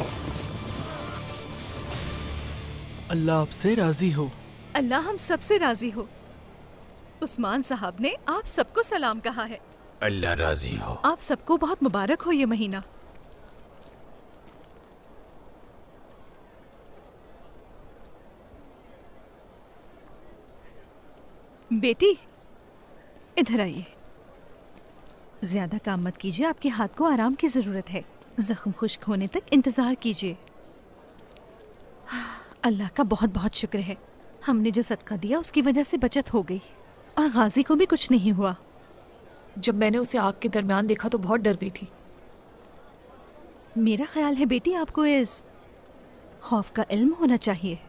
अल्लाह आपसे राजी हो। अल्लाह हम सबसे राजी हो। उस्मान साहब ने आप सबको सलाम कहा है। अल्लाह राजी हो। आप सबको बहुत मुबारक हो ये महीना। बेटी इधर आइए। ज्यादा काम मत कीजिए, आपके हाथ को आराम की जरूरत है। जख्म खुश्क होने तक इंतजार कीजिए। अल्लाह का बहुत बहुत शुक्र है, हमने जो सदका दिया उसकी वजह से बचत हो गई और गाजी को भी कुछ नहीं हुआ। जब मैंने उसे आग के दरमियान देखा तो बहुत डर गई थी। मेरा ख्याल है बेटी आपको इस खौफ का इल्म होना चाहिए।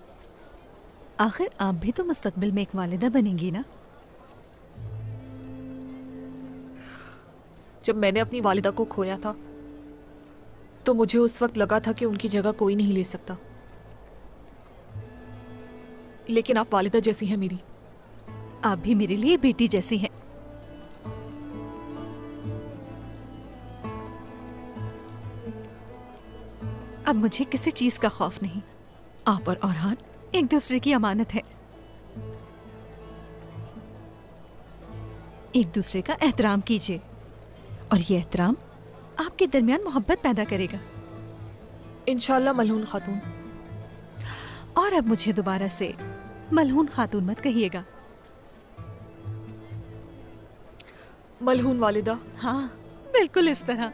आखिर आप भी तो मुस्तकबिल में एक वालिदा बनेंगी ना। जब मैंने अपनी वालिदा को खोया था तो मुझे उस वक्त लगा था कि उनकी जगह कोई नहीं ले सकता, लेकिन आप वालिदा जैसी हैं मेरी। आप भी मेरे लिए बेटी जैसी हैं। अब मुझे किसी चीज का खौफ नहीं। आप और औरहान एक दूसरे की अमानत है। एक दूसरे का एहतराम कीजिए और ये एहतराम आपके दरमियान मोहब्बत पैदा करेगा। इंशाल्लाह मलहून खातून। और अब मुझे दोबारा से मलहून खातून मत कहिएगा। मलहून वालिदा। हाँ बिल्कुल इस तरह।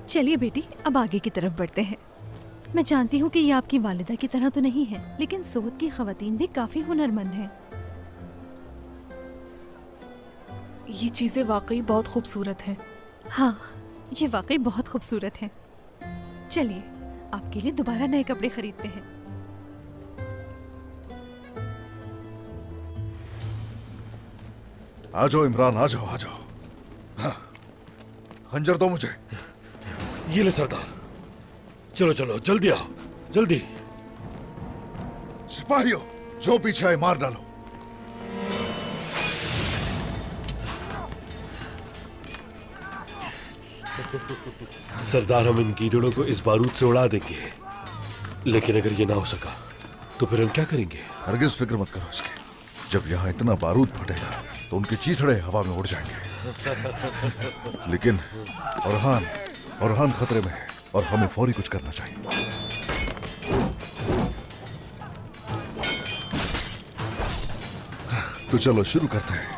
चलिए बेटी अब आगे की तरफ बढ़ते हैं। मैं जानती हूँ कि ये आपकी वालिदा की तरह तो नहीं है, लेकिन सऊद की खवातीन भी काफी हुनरमंद हैं। ये चीजें वाकई बहुत खूबसूरत हैं। हाँ ये वाकई बहुत खूबसूरत हैं। चलिए आपके लिए दोबारा नए कपड़े खरीदते हैं। आ जाओ इमरान, आ जाओ आ जाओ। हाँ, खंजर दो मुझे। ये ले सरदार। चलो चलो जल्दी आओ, जल्दी। सिपाहियों जो पीछे आए मार डालो। सरदार हम इन कीड़ों को इस बारूद से उड़ा देंगे, लेकिन अगर ये ना हो सका तो फिर हम क्या करेंगे? हरगिज फिक्र मत करो इसकी। जब यहाँ इतना बारूद फटेगा तो उनके चीथड़े हवा में उड़ जाएंगे। लेकिन औरहान खतरे में है और हमें फौरी कुछ करना चाहिए। तो चलो शुरू करते हैं।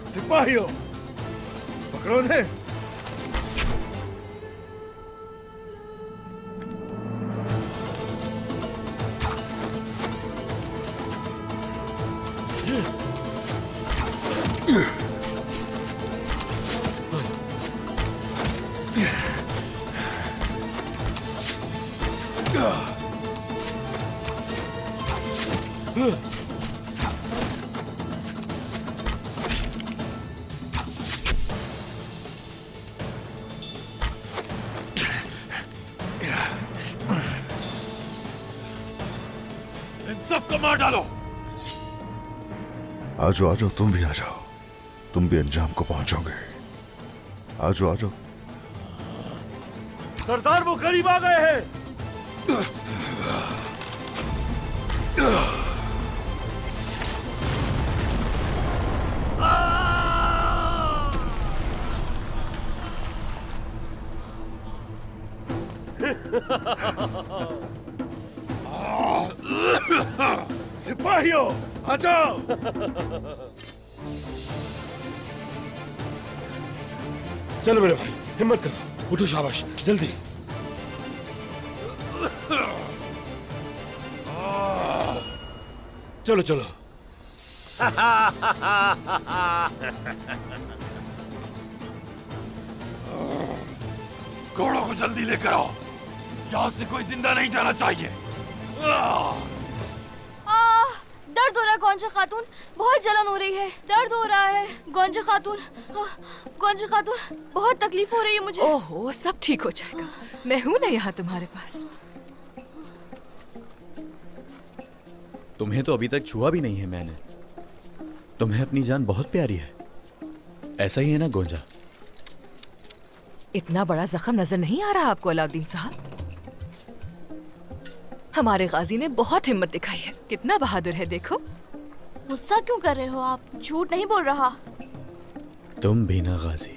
सिपाहियों पकड़ो ने। सबको मार डालो। आजो आजो तुम भी आ जाओ, तुम भी अंजाम को पहुंचोगे। आजो आजो। सरदार वो करीब आ गए हैं। सिपाहियों आ जाओ। चलो मेरे भाई हिम्मत करो, उठो, शाबाश, जल्दी। चलो चलो। घोड़ों को जल्दी लेकर आओ, यहां से कोई जिंदा नहीं जाना चाहिए। दर्द हो रहा है गोंजा खातून, बहुत जलन हो रही है, दर्द हो रहा है गोंजा खातून। गोंजा खातून, बहुत तकलीफ हो रही है मुझे। ओहो, सब ठीक हो जाएगा, मैं हूं ना यहाँ तुम्हारे पास। तुम्हें तो अभी तक छुआ भी नहीं है मैंने। तुम्हें अपनी जान बहुत प्यारी है, ऐसा ही है ना गोंजा? इतना बड़ा जख्म नजर नहीं आ रहा आपको अलाउद्दीन साहब? हमारे गाजी ने बहुत हिम्मत दिखाई है, कितना बहादुर है देखो। गुस्सा क्यों कर रहे हो आप? झूठ नहीं बोल रहा। तुम भी ना गाजी।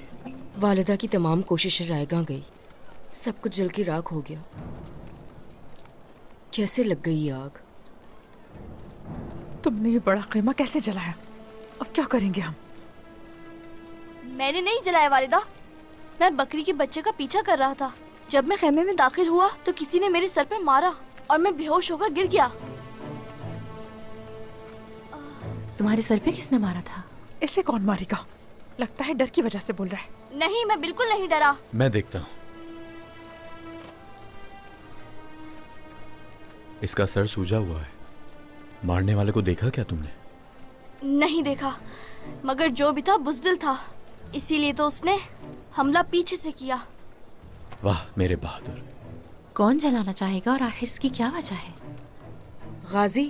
वालिदा की तमाम कोशिशें रायगां गई, सब कुछ जल के राख हो गया। कैसे लग गई ये आग? तुमने ये बड़ा कीमा कैसे जलाया? अब क्या करेंगे हम? मैंने नहीं जलाया वालिदा, मैं बकरी के बच्चे का पीछा कर रहा था। जब मैं खेमे में दाखिल हुआ तो किसी ने मेरे सर पर मारा और मैं बेहोश होकर गिर गया। तुम्हारे सर पे किसने मारा था? इसे कौन मारेगा? लगता है डर की वजह से बोल रहा है। नहीं, मैं बिल्कुल नहीं डरा। मैं देखता हूं। इसका सर सूजा हुआ है। मारने वाले को देखा क्या तुमने? नहीं देखा, मगर जो भी था बुज़दिल था, इसीलिए तो उसने हमला पीछे से किया। वाह मेरे बहादुर। कौन जलाना चाहेगा और आखिर इसकी क्या वजह है? गाजी,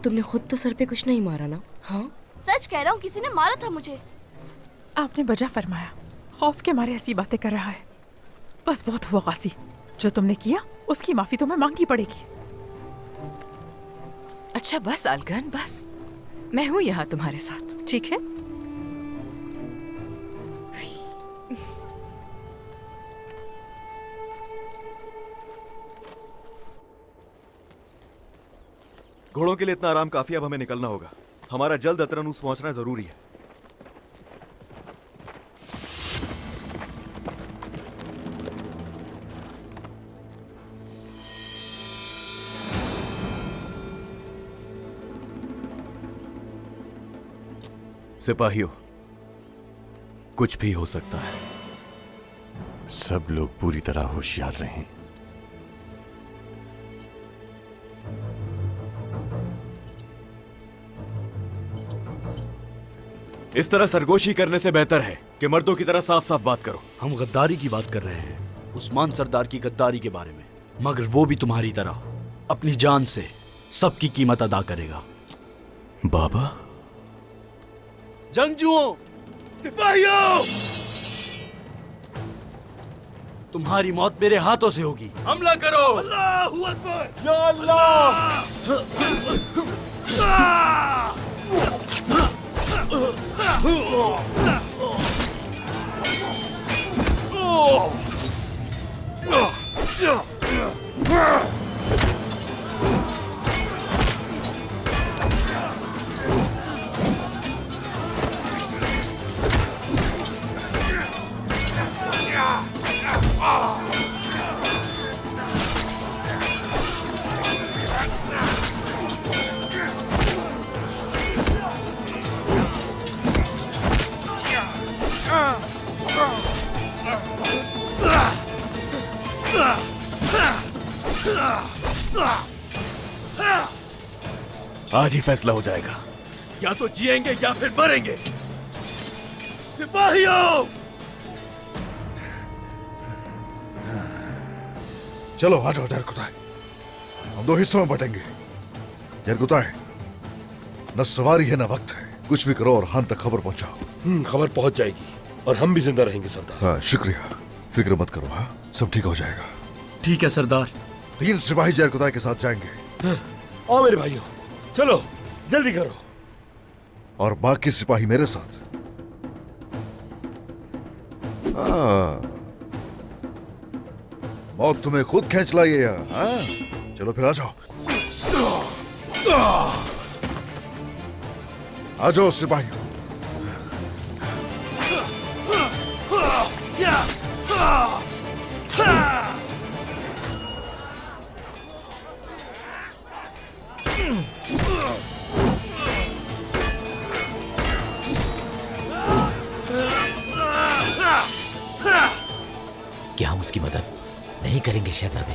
तुमने खुद तो सर पे कुछ नहीं मारा ना? हाँ सच कह रहा हूँ, किसी ने मारा था मुझे। आपने वजह फरमाया, खौफ के मारे ऐसी बातें कर रहा है। बस बहुत हुआ गाजी, जो तुमने किया उसकी माफी तुम्हें मांगनी पड़ेगी। अच्छा बस अलगन, बस मैं हूँ यहाँ तुम्हारे साथ, ठीक है? घोड़ों के लिए इतना आराम काफी, अब हमें निकलना होगा। हमारा जल्द अतरनूस पहुंचना जरूरी है। सिपाहियों, कुछ भी हो सकता है। सब लोग पूरी तरह होशियार रहें। इस तरह सरगोशी करने से बेहतर है कि मर्दों की तरह साफ साफ बात करो। हम गद्दारी की बात कर रहे हैं, उस्मान सरदार की गद्दारी के बारे में। मगर वो भी तुम्हारी तरह अपनी जान से सबकी कीमत अदा करेगा। बाबा, जंगजुओं, सिपाहियों, तुम्हारी मौत मेरे हाथों से होगी। हमला करो। अल्लाहू अकबर। या अल्लाह। आज ही फैसला हो जाएगा, या तो जिएंगे या फिर मरेंगे। सिपाहियों, चलो आ जाओ जरकुताई, हम दो हिस्सों में बटेंगे। जरकुताई, न सवारी है न वक्त है, कुछ भी करो और हान तक खबर पहुंचाओ। खबर पहुंच जाएगी और हम भी जिंदा रहेंगे सरदार। हाँ शुक्रिया, फिक्र मत करो। हाँ सब ठीक हो जाएगा। ठीक है सरदार। 3 सिपाही जरकुताई के साथ जाएंगे। आओ मेरे भाइयों, चलो जल्दी करो। और बाकी सिपाही मेरे साथ। मौत तुम्हें खुद खींच लाई है। चलो फिर आ जाओ, आ जाओ सिपाही। क्या हम उसकी मदद नहीं करेंगे शहजादे?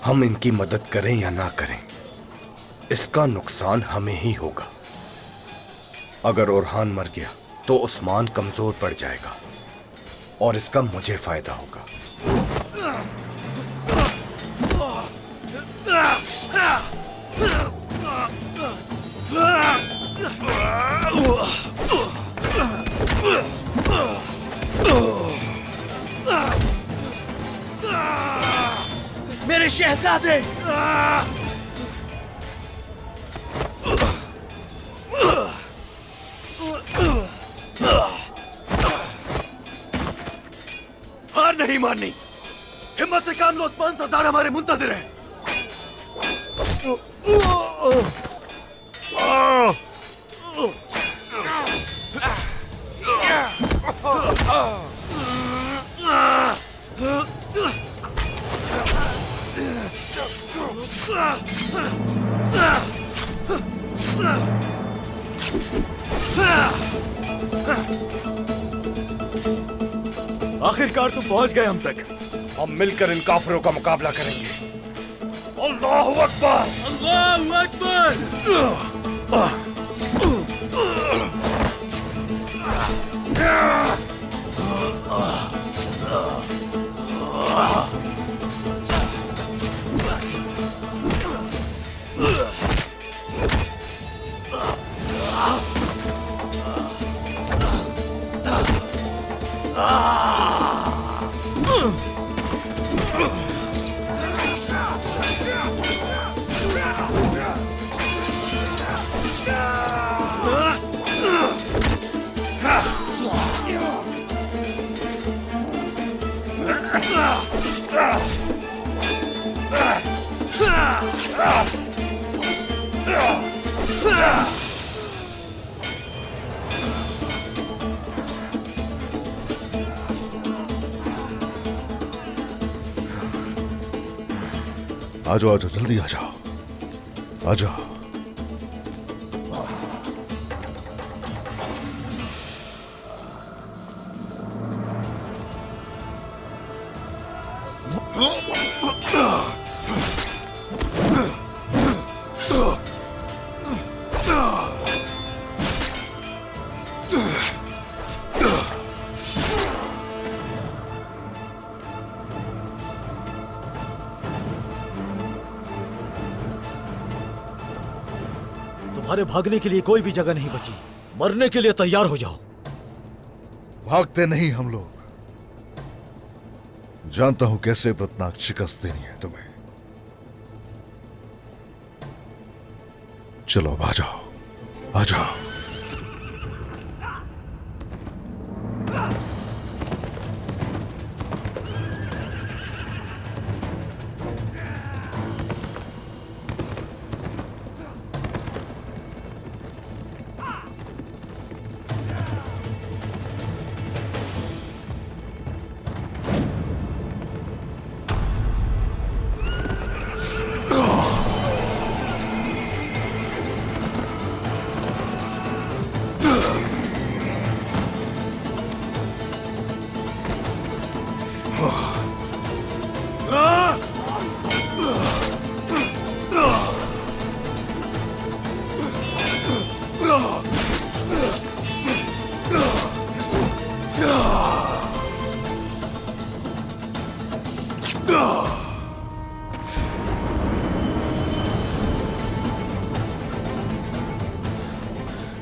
हम इनकी मदद करें या ना करें, इसका नुकसान हमें ही होगा। अगर ओरहान मर गया तो उस्मान कमजोर पड़ जाएगा और इसका मुझे फायदा होगा। मेरे शहजादे! हार नहीं माननी, हिम्मत से काम लो। उस्मान सरदार हमारे मुंतजिर है। आखिरकार तुम पहुंच गए हम तक। हम मिलकर इन काफिरों का मुकाबला करेंगे। अल्लाहु अकबर! अल्लाहु अकबर! आ जाओ, आ जाओ, जल्दी आ जाओ, आ जाओ। तुम्हारे भागने के लिए कोई भी जगह नहीं बची। मरने के लिए तैयार हो जाओ। भागते नहीं हम लोग। जानता हूं कैसे व्रतनाक शिकस्त देनी है तुम्हें। चलो अब आ जाओ, आ जाओ।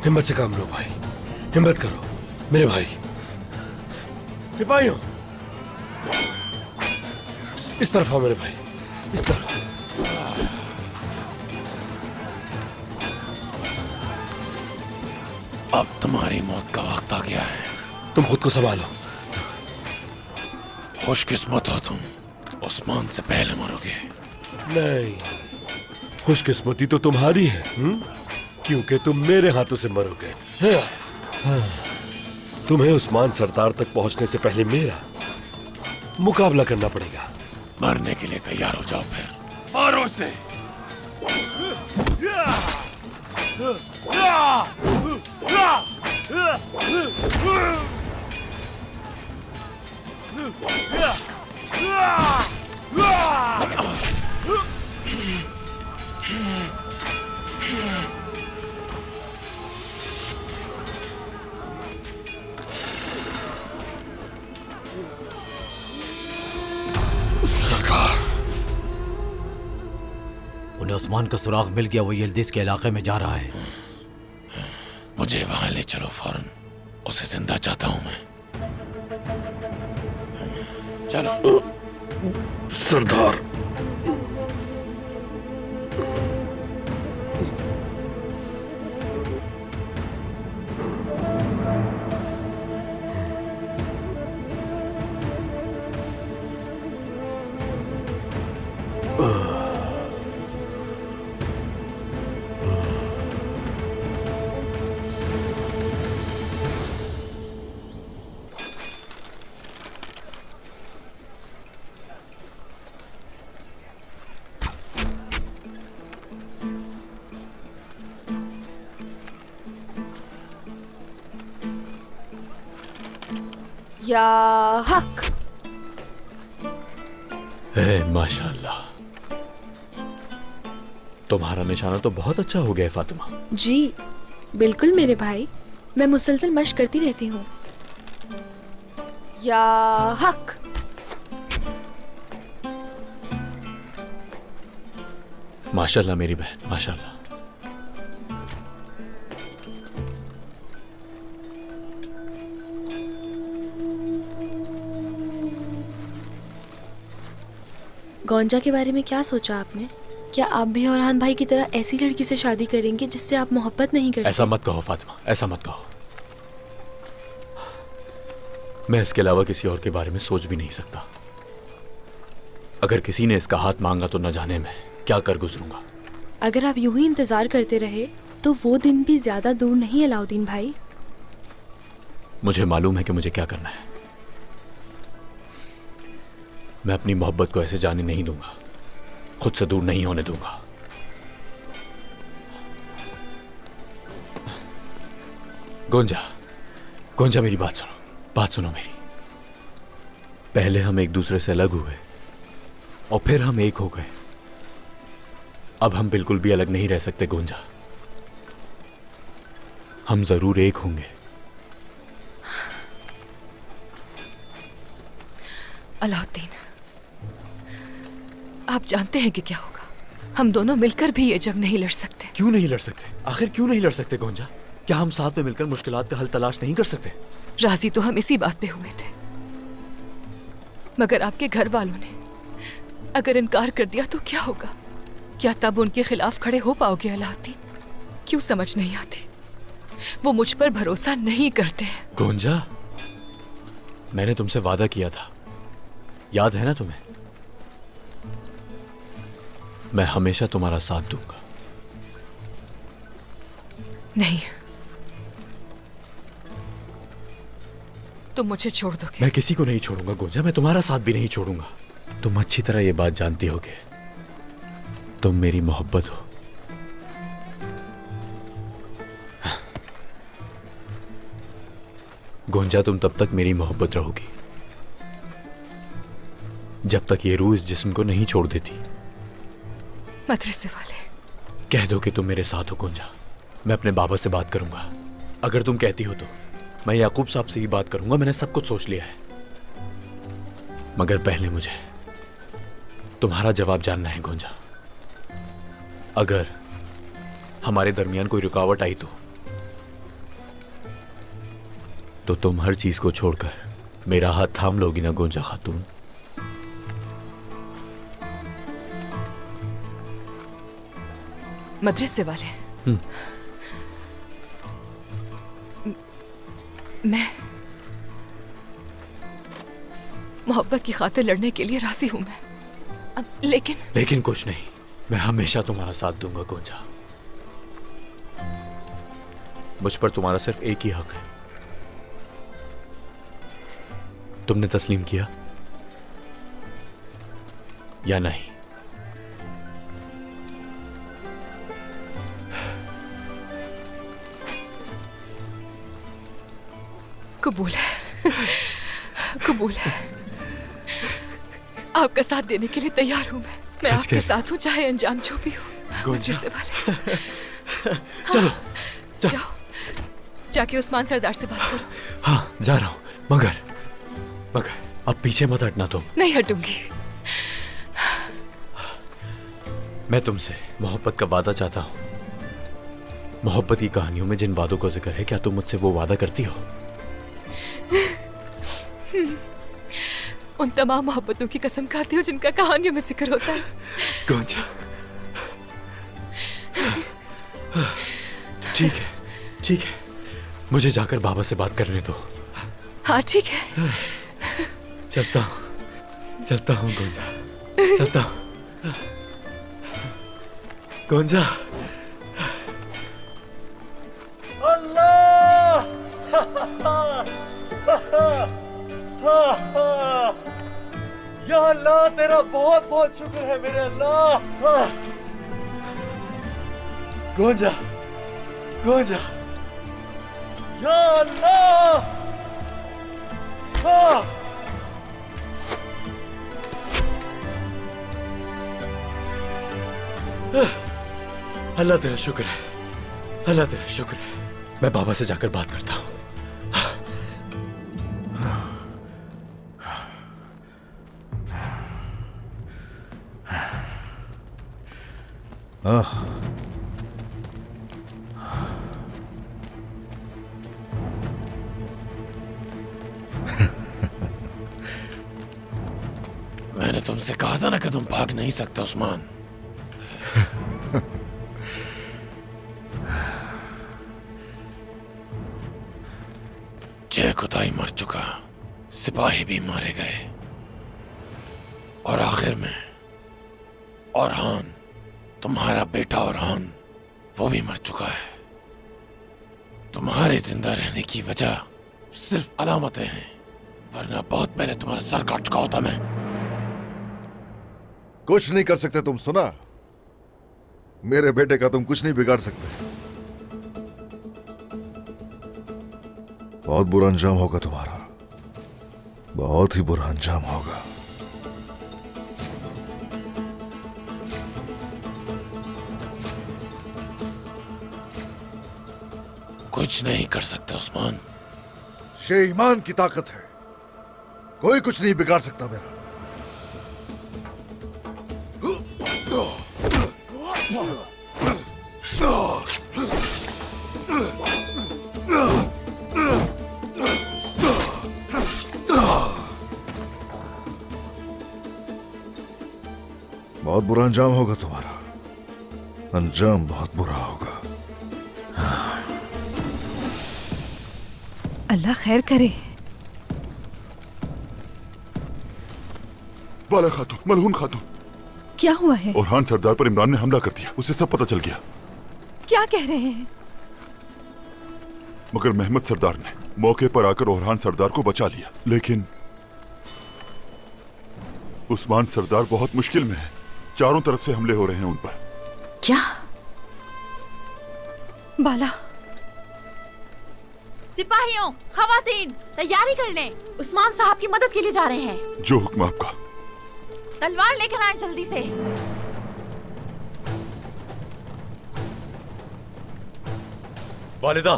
हिम्मत से काम लो भाई, हिम्मत करो मेरे भाई। सिपाहियों, इस तरफ आओ मेरे भाई, इस तरफ। अब तुम्हारी मौत का वक्त आ गया है। तुम खुद को संभालो। खुशकिस्मत हो तुम, उस्मान से पहले मरोगे। नहीं, खुशकिस्मती तो तुम्हारी है, क्योंकि तुम मेरे हाथों से मरोगे। तुम्हें उस्मान सरदार तक पहुंचने से पहले मेरा मुकाबला करना पड़ेगा। मरने के लिए तैयार हो जाओ फिर। मारो से। उन्हें उस्मान का सुराग मिल गया, वो यल्दिज के इलाके में जा रहा है। मुझे वहां ले चलो फौरन, उसे जिंदा चाहता हूं मैं। चलो। सरदार, या हक। माशाल्लाह, तुम्हारा निशाना तो बहुत अच्छा हो गया है फातिमा। जी बिल्कुल मेरे भाई, मैं मुसलसल मशक करती रहती हूँ। या हक। माशाल्लाह मेरी बहन, माशाल्लाह। गौंजा के बारे में क्या सोचा आपने? क्या आप भी औरहान भाई की तरह ऐसी लड़की से शादी करेंगे जिससे आप मोहब्बत नहीं करते? ऐसा मत कहो फातिमा, ऐसा मत कहो। मैं इसके अलावा किसी और के बारे में सोच भी नहीं सकता। अगर किसी ने इसका हाथ मांगा तो न जाने मैं क्या कर गुजरूंगा। अगर आप यूं ही इंतजार करते रहे तो वो दिन भी ज्यादा दूर नहीं अलाउद्दीन भाई। मुझे मालूम है कि मुझे क्या करना है। मैं अपनी मोहब्बत को ऐसे जाने नहीं दूंगा, खुद से दूर नहीं होने दूंगा। गोंजा, गोंजा मेरी बात सुनो, बात सुनो मेरी। पहले हम एक दूसरे से अलग हुए और फिर हम एक हो गए। अब हम बिल्कुल भी अलग नहीं रह सकते गोंजा। हम जरूर एक होंगे। अलाउद्दीन, आप जानते हैं कि क्या होगा। हम दोनों मिलकर भी ये जंग नहीं लड़ सकते। क्यों नहीं लड़ सकते? आखिर क्यों नहीं लड़ सकते गोंजा? क्या हम साथ में मिलकर मुश्किलात का हल तलाश नहीं कर सकते? राजी तो हम इसी बात पे हुए थे, मगर आपके घर वालों ने अगर इनकार कर दिया तो क्या होगा? क्या तब उनके खिलाफ खड़े हो पाओगे अलाउद्दीन? क्यों समझ नहीं आती? वो मुझ पर भरोसा नहीं करते हैं। गोंजा, मैंने तुमसे वादा किया था, याद है ना तुम्हें? मैं हमेशा तुम्हारा साथ दूंगा। नहीं, तुम मुझे छोड़ दोगे? मैं किसी को नहीं छोड़ूंगा गोंजा, मैं तुम्हारा साथ भी नहीं छोड़ूंगा। तुम अच्छी तरह ये बात जानती हो कि तुम मेरी मोहब्बत हो। गोंजा, तुम तब तक मेरी मोहब्बत रहोगी जब तक ये रूह इस जिस्म को नहीं छोड़ देती। मदरसे वाले, कह दो कि तुम मेरे साथ हो गोंजा। मैं अपने बाबा से बात करूंगा। अगर तुम कहती हो तो मैं याकूब साहब से ही बात करूंगा। मैंने सब कुछ सोच लिया है, मगर पहले मुझे तुम्हारा जवाब जानना है गोंजा। अगर हमारे दरमियान कोई रुकावट आई तो तुम हर चीज को छोड़कर मेरा हाथ थाम लोगी ना गोंजा खातून? मदरसे वाले, मैं मोहब्बत की खातिर लड़ने के लिए राजी हूं मैं। लेकिन कुछ नहीं, मैं हमेशा तुम्हारा साथ दूंगा गोंजा। मुझ पर तुम्हारा सिर्फ एक ही हक है। तुमने तस्लीम किया या नहीं? कबूल है, कबूल है। आपका साथ देने के लिए तैयार हूं मैं आपके साथ हूं, चाहे अंजाम जो भी हो। मदरसे वाले, चलो जाओ, जाके उस्मान सरदार से बात करो। हाँ, जा रहा हूं, मगर अब पीछे मत हटना तुम। नहीं हटूंगी। मैं तुमसे मोहब्बत का वादा चाहता हूं। मोहब्बत की कहानियों में जिन वादों का जिक्र है, क्या तुम मुझसे वो वादा करती हो? उन तमाम मोहब्बतों की कसम खाती हूँ जिनका कहानियों में जिक्र होता है। गोंजा, ठीक है, ठीक है, मुझे जाकर बाबा से बात करने दो। हाँ ठीक है। चलता हूँ गोंजा, चलता हूँ। गोंजा, अल्लाह! या अल्लाह, तेरा बहुत बहुत शुक्र है मेरे अल्लाह। गोंजा, गोंजा, या अल्लाह! अल्लाह तेरा शुक्र है, अल्लाह तेरा शुक्र है। मैं बाबा से जाकर बात करता हूँ। मैंने तुमसे कहा था ना कि तुम भाग नहीं सकते उस्मान। जय खुदाई मर चुका, सिपाही भी मारे गए, और आखिर में औरहान, तुम्हारा बेटा औरहान, वो भी मर चुका है। तुम्हारे जिंदा रहने की वजह सिर्फ अलामतें हैं, वरना बहुत पहले तुम्हारा सर काट चुका होता मैं। कुछ नहीं कर सकते तुम, सुना? मेरे बेटे का तुम कुछ नहीं बिगाड़ सकते। बहुत बुरा अंजाम होगा तुम्हारा, बहुत ही बुरा अंजाम होगा। कुछ नहीं कर सकते उस्मान। ये ईमान की ताकत है, कोई कुछ नहीं बिगाड़ सकता मेरा। बहुत बुरा अंजाम होगा तुम्हारा, अंजाम बहुत बुरा होगा। अल्लाह खैर करे। बाला खातून, मलहून खातून, क्या हुआ है? ओरहान सरदार पर इमरान ने हमला कर दिया, उसे सब पता चल गया। क्या कह रहे हैं? मगर मेहमद सरदार ने मौके पर आकर ओरहान सरदार को बचा लिया, लेकिन उस्मान सरदार बहुत मुश्किल में है। चारों तरफ से हमले हो रहे हैं उन पर। क्या? बाला, सिपाहियों, खवातीन, तैयारी कर लें। उस्मान साहब की मदद के लिए जा रहे हैं। जो हुक्म आपका। तलवार लेकर आए जल्दी से। वालिदा,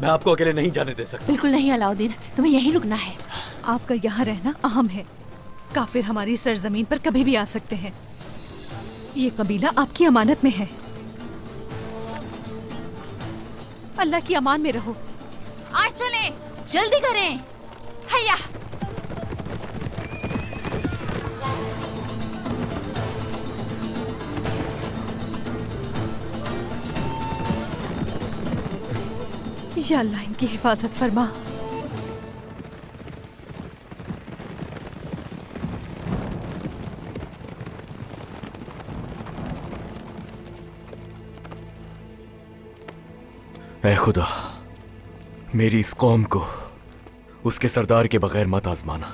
मैं आपको अकेले नहीं जाने दे सकता। बिल्कुल नहीं अलाउद्दीन, तुम्हें यहीं रुकना है। आपका यहाँ रहना अहम है। काफिर हमारी सरजमीन पर कभी भी आ सकते हैं। ये कबीला आपकी अमानत में है। अल्लाह की अमान में रहो। आज चलें, जल्दी करें। हैया। या अल्लाह इनकी हिफाजत फरमा। ऐ खुदा, मेरी इस कौम को उसके सरदार के बगैर मत आजमाना।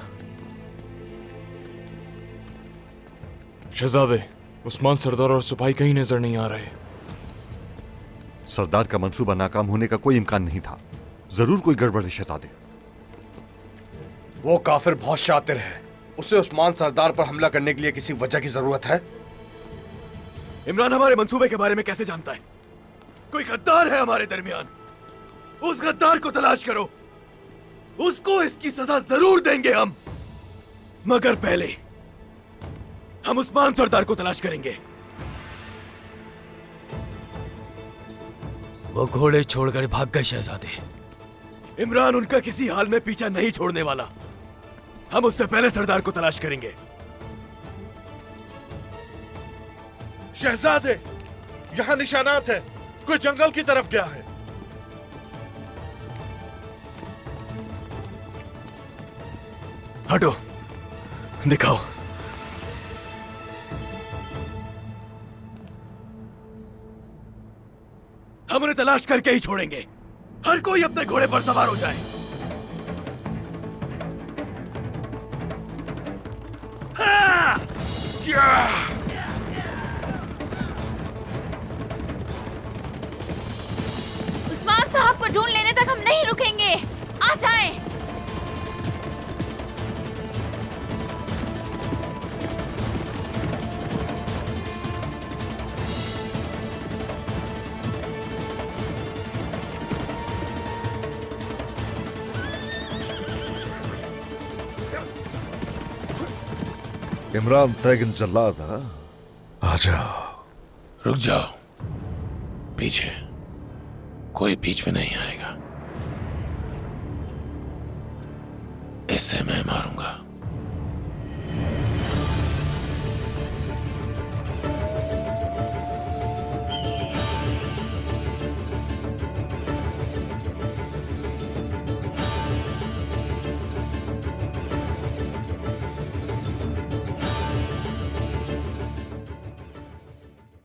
शहजादे, उस्मान सरदार और सिपाही कहीं नजर नहीं आ रहे। सरदार का मंसूबा नाकाम होने का कोई इम्कान नहीं था। जरूर कोई गड़बड़ है शहजादे। वो काफिर बहुत शातिर है। उसे उस्मान सरदार पर हमला करने के लिए किसी वजह की जरूरत है। इमरान हमारे मंसूबे के बारे में कैसे जानता है? कोई गद्दार है हमारे दरमियान। उस गद्दार को तलाश करो, उसको इसकी सजा जरूर देंगे हम। मगर पहले हम उस्मान सरदार को तलाश करेंगे। वो घोड़े छोड़कर भाग गए शहजादे। इमरान उनका किसी हाल में पीछा नहीं छोड़ने वाला। हम उससे पहले सरदार को तलाश करेंगे। शहजादे, यहाँ निशानात है, कोई जंगल की तरफ गया है। हटो, दिखाओ। हम उन्हें तलाश करके ही छोड़ेंगे। हर कोई अपने घोड़े पर सवार हो जाए। हाँ! उस्मान साहब को ढूंढ लेने तक हम नहीं रुकेंगे। आ जाएं। इमरान तैगन जल्लाद, आ जाओ। रुक जाओ, पीछे कोई बीच में नहीं आएगा। इससे मैं मारूंगा।